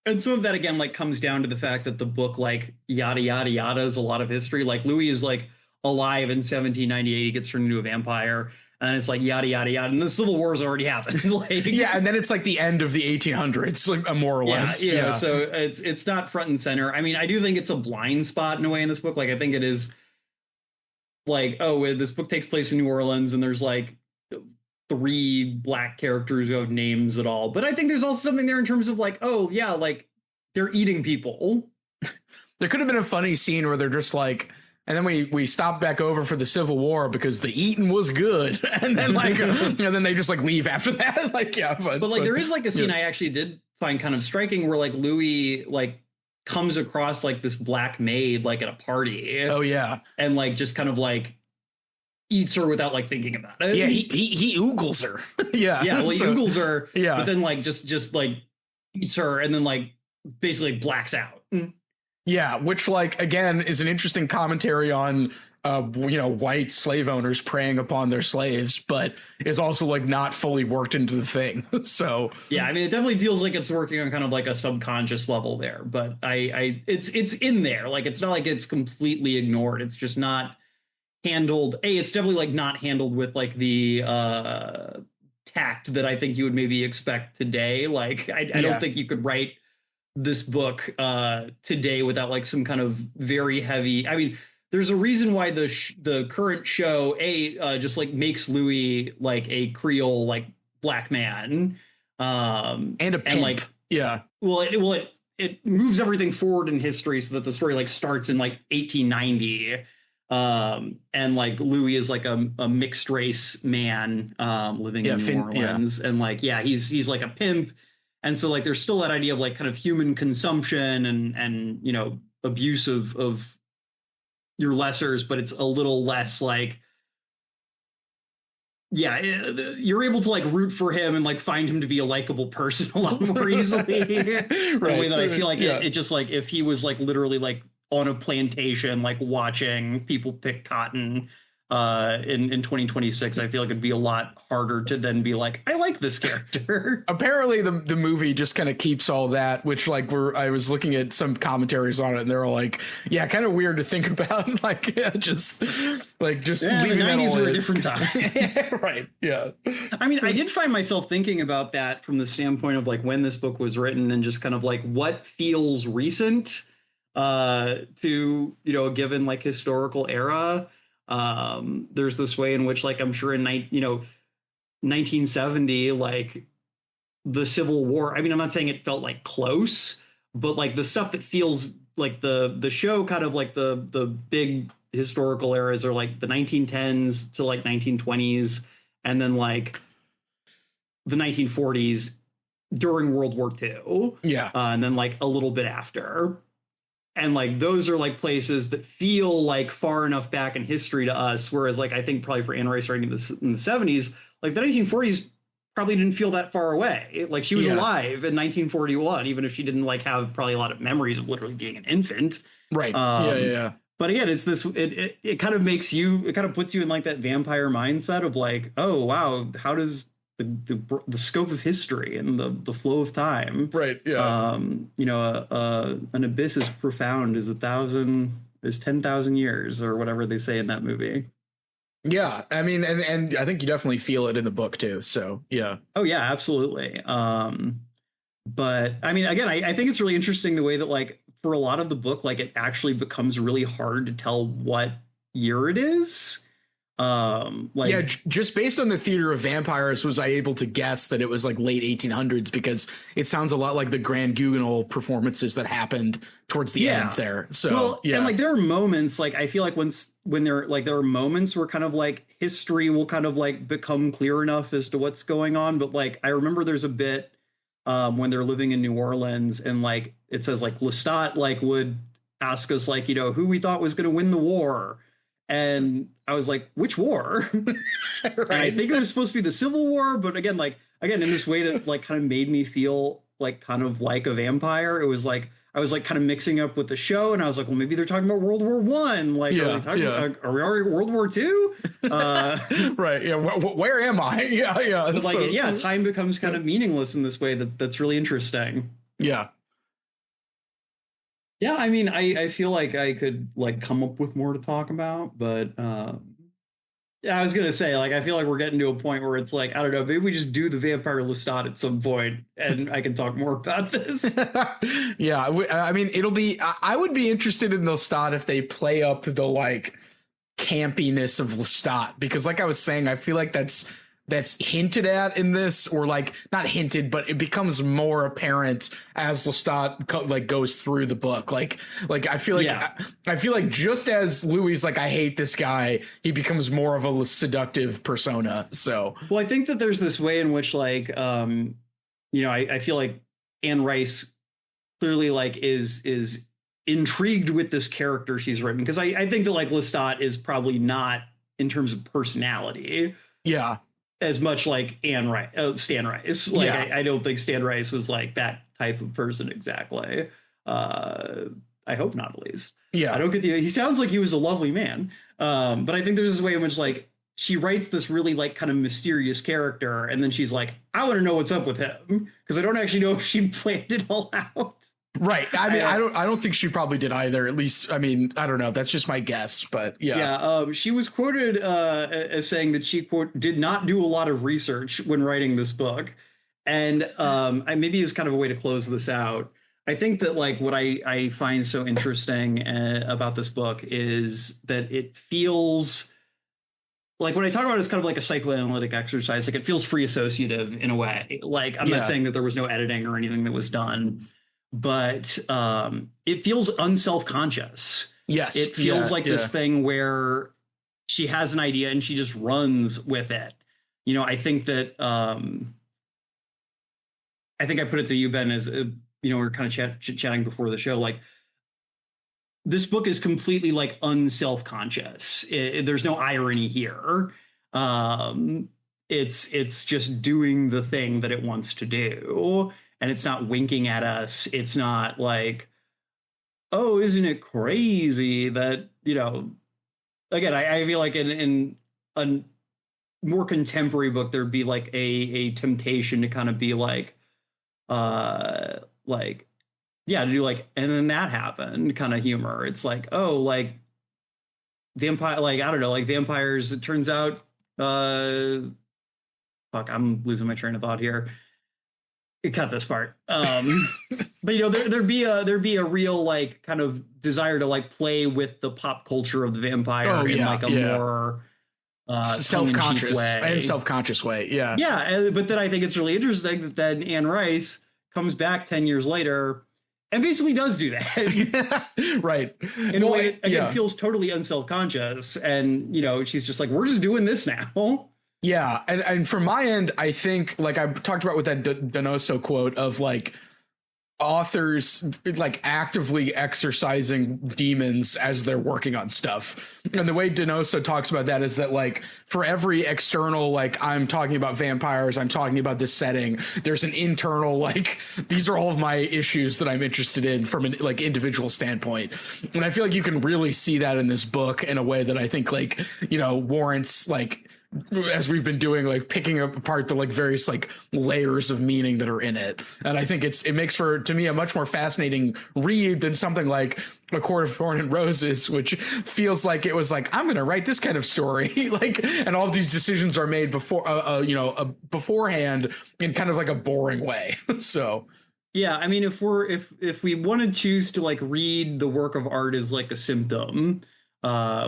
And some of that again like comes down to the fact that the book like yada yada yada is a lot of history. Like, Louis is like alive in 1798, he gets turned into a vampire, and it's like yada yada yada, and the Civil War's already happened. Like, Yeah, and then it's like the end of the 1800s, like more or less. Yeah. So it's not front and center. I mean, I do think it's a blind spot in a way in this book. Like, I think it is like, oh, this book takes place in New Orleans, and there's like 3 black characters who have names at all. But I think there's also something there in terms of like, oh yeah, like they're eating people. There could have been a funny scene where they're just like, and then we stopped back over for the Civil War because the eating was good, and then like then they just like leave after that. Like, yeah, but like there is like a scene I actually did find kind of striking where like Louis like comes across like this black maid like at a party. Oh yeah, and like just kind of like eats her without like thinking about it. Yeah, he oogles her. Yeah, well, he oogles her. Yeah, but then like just like eats her, and then like basically blacks out. Yeah, which like again is an interesting commentary on white slave owners preying upon their slaves, but is also like not fully worked into the thing. So yeah, I mean, it definitely feels like it's working on kind of like a subconscious level there, but it's in there. Like, it's not like it's completely ignored. It's just not handled. It's definitely like not handled with like the tact that I think you would maybe expect today. Like, I don't think you could write this book today without like some kind of very heavy. I mean, there's a reason why the current show just like makes Louis like a Creole like black man, and a pimp. and like it moves everything forward in history so that the story like starts in like 1890. And like Louis is like a mixed race man living in New Orleans, and like he's like a pimp. And so like there's still that idea of like kind of human consumption and abuse of your lessers, but it's a little less like you're able to like root for him and like find him to be a likable person a lot more easily. Right. In a way that I feel like it just like if he was like literally like on a plantation like watching people pick cotton in 2026, I feel like it'd be a lot harder to then be like, I like this character. Apparently the movie just kind of keeps all that, which like I was looking at some commentaries on it, and they're all like, yeah, kind of weird to think about. Like, just leaving the 90s that all were a different time. Right. Yeah. I mean, I did find myself thinking about that from the standpoint of like when this book was written, and just kind of like what feels recent to a given like historical era. There's this way in which like I'm sure in 1970, like the Civil War, I mean, I'm not saying it felt like close, but like the stuff that feels like the show kind of like the big historical eras are like the 1910s to like 1920s, and then like the 1940s during World War II. Yeah. And then like a little bit after. And like those are like places that feel like far enough back in history to us, whereas like I think probably for Anne Rice writing this in the 70s, like the 1940s probably didn't feel that far away. Like she was alive in 1941, even if she didn't like have probably a lot of memories of literally being an infant. Right. Yeah. But again, it's this. It kind of makes you. It kind of puts you in like that vampire mindset of like, oh wow, how does the scope of history and the flow of time. Right. Yeah. An abyss as profound as 10,000 years or whatever they say in that movie. Yeah, I mean, and I think you definitely feel it in the book too. So yeah. Oh yeah, absolutely. But I mean, again, I think it's really interesting the way that like for a lot of the book, like it actually becomes really hard to tell what year it is. Like yeah, just based on the theater of vampires, was I able to guess that it was like late 1800s because it sounds a lot like the Grand Guignol performances that happened towards the end there. So well, yeah, and like there are moments like I feel like when there are moments where kind of like history will kind of like become clear enough as to what's going on. But like I remember there's a bit when they're living in New Orleans and like it says like Lestat like would ask us like, you know, who we thought was going to win the war. And I was like, which war? Right. And I think it was supposed to be the Civil War, but again, in this way that like kind of made me feel like kind of like a vampire. It was like I was like kind of mixing up with the show, and I was like, well, maybe they're talking about World War One. Like, are we already World War Two? Right. Yeah. Where am I? Yeah. Yeah. But like, time becomes kind of meaningless in this way that's really interesting. Yeah. Yeah, I mean, I feel like I could like come up with more to talk about, but yeah, I was gonna say like I feel like we're getting to a point where it's like I don't know, maybe we just do the Vampire Lestat at some point, and I can talk more about this. Yeah, I mean, it'll be. I would be interested in Lestat if they play up the like campiness of Lestat, because like I was saying, I feel like that's hinted at in this, or like not hinted, but it becomes more apparent as Lestat like goes through the book. Like I feel like I feel like just as Louis like I hate this guy, he becomes more of a seductive persona. So well, I think that there's this way in which like you know, I feel like Anne Rice clearly like is intrigued with this character she's written, because I think that like Lestat is probably not in terms of personality. Yeah. As much like Stan Rice. Like I don't think Stan Rice was like that type of person exactly. I hope not, at least. Yeah. I don't get he sounds like he was a lovely man. But I think there's this way in which like she writes this really like kind of mysterious character, and then she's like, I want to know what's up with him, because I don't actually know if she planned it all out. Right. I mean, I don't think she probably did either. At least, I mean, I don't know. That's just my guess, but yeah. Yeah. She was quoted as saying that she, quote, did not do a lot of research when writing this book. And maybe as kind of a way to close this out, I think that like what I find so interesting about this book is that it feels like, when I talk about it as kind of like a psychoanalytic exercise, like it feels free associative in a way. Like I'm not saying that there was no editing or anything that was done, but it feels unself-conscious. Yes. It feels like this thing where she has an idea and she just runs with it. You know, I think that I think I put it to you, Ben, as you know, we were kind of chatting before the show, like this book is completely like unself-conscious. There's no irony here. It's just doing the thing that it wants to do. And it's not winking at us. It's not like, oh, isn't it crazy that, you know, again, I feel like in a more contemporary book, there'd be like a temptation to kind of be like, to do like, and then that happened kind of humor. It's like, oh, like vampire, like, I don't know, like vampires, it turns out, fuck, I'm losing my train of thought here. Cut this part. But you know, there'd be a real like kind of desire to like play with the pop culture of the vampire in like a more self-conscious way. Yeah. Yeah. But then I think it's really interesting that then Anne Rice comes back 10 years later and basically does do that. Right. In a way that again feels totally unself-conscious. And, you know, she's just like, we're just doing this now. Yeah, and from my end, I think, like I talked about with that Donoso quote of like authors like actively exercising demons as they're working on stuff. And the way Donoso talks about that is that like for every external, like I'm talking about vampires, I'm talking about this setting, there's an internal, like these are all of my issues that I'm interested in from an like individual standpoint. And I feel like you can really see that in this book in a way that I think like, you know, warrants like as we've been doing, like picking apart the like various like layers of meaning that are in it. And I think it makes for, to me, a much more fascinating read than something like A Court of Thorn and Roses, which feels like it was like, I'm going to write this kind of story. Like, and all of these decisions are made before, beforehand in kind of like a boring way. So. Yeah, I mean, if we want to choose to like read the work of art as like a symptom,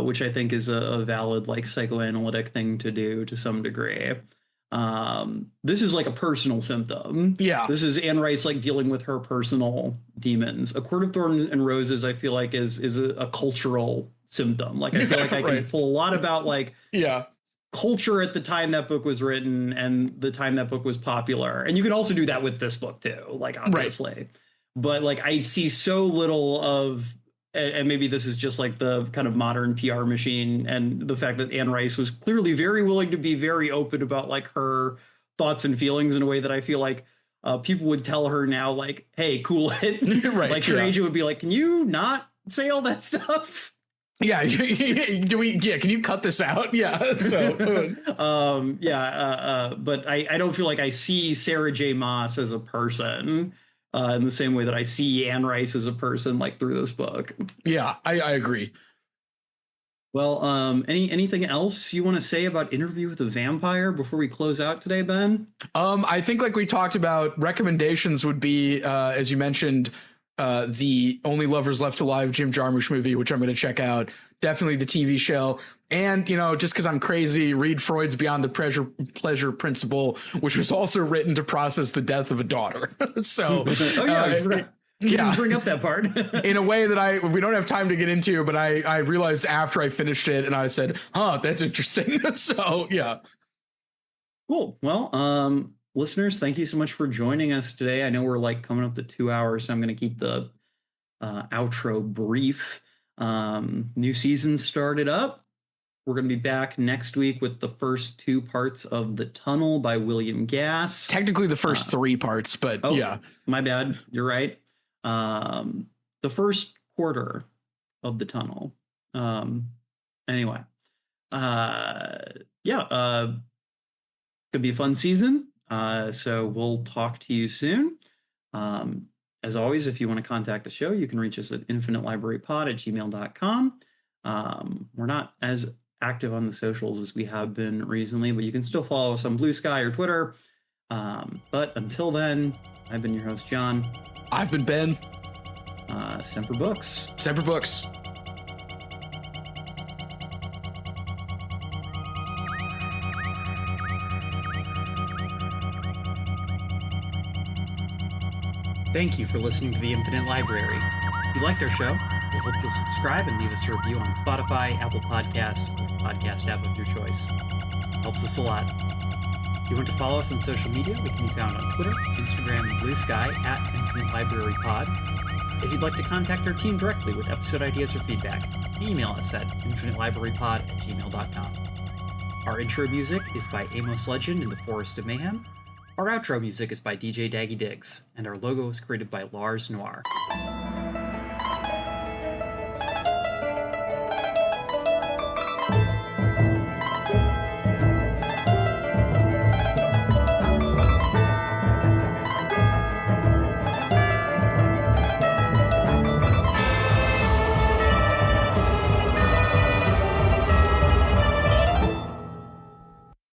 which I think is a valid like psychoanalytic thing to do to some degree, this is like a personal symptom. Yeah, this is Anne Rice like dealing with her personal demons. A Court of Thorns and Roses, I feel like is a cultural symptom. Like I feel like I can pull a lot about like culture at the time that book was written and the time that book was popular. And you could also do that with this book too, like obviously. But like I see so little of, and maybe this is just like the kind of modern PR machine and the fact that Anne Rice was clearly very willing to be very open about like her thoughts and feelings in a way that I feel like people would tell her now, like, hey, cool it. Like your agent would be like, can you not say all that stuff? Yeah, can you cut this out? Yeah. So but I don't feel like I see Sarah J. Maas as a person in the same way that I see Anne Rice as a person like through this book. Yeah, I agree. Well, anything else you want to say about Interview with a Vampire before we close out today, Ben? I think like we talked about, recommendations would be, as you mentioned, the Only Lovers Left Alive Jim Jarmusch movie, which I'm going to check out. Definitely the TV show. And, just because I'm crazy, read Freud's Beyond the Pleasure Principle, which was also written to process the death of a daughter. So, bring up that part in a way that we don't have time to get into, but I realized after I finished it and I said, that's interesting. So, yeah. Cool. Well, listeners, thank you so much for joining us today. I know we're like coming up to 2 hours, so I'm going to keep the outro brief. New season started up. We're going to be back next week with the first 2 parts of The Tunnel by William Gass. Technically the first 3 parts, but yeah. My bad. You're right. The first quarter of The Tunnel. Anyway. Could be a fun season. So we'll talk to you soon. As always, if you want to contact the show, you can reach us at infinitelibrarypod@gmail.com. We're not as active on the socials as we have been recently, but you can still follow us on Blue Sky or Twitter. But until then, I've been your host, John. I've been Ben. Semper Books. Semper Books. Thank you for listening to The Infinite Library. If you liked our show, we hope you'll subscribe and leave us a review on Spotify, Apple Podcasts, or the podcast app of your choice. It helps us a lot. If you want to follow us on social media, we can be found on Twitter, Instagram, and Blue Sky at Infinite Library Pod. If you'd like to contact our team directly with episode ideas or feedback, email us at infinitelibrarypod@gmail.com. Our intro music is by Amos Legend in the Forest of Mayhem. Our outro music is by DJ Daggy Diggs, and our logo was created by Lars Noir.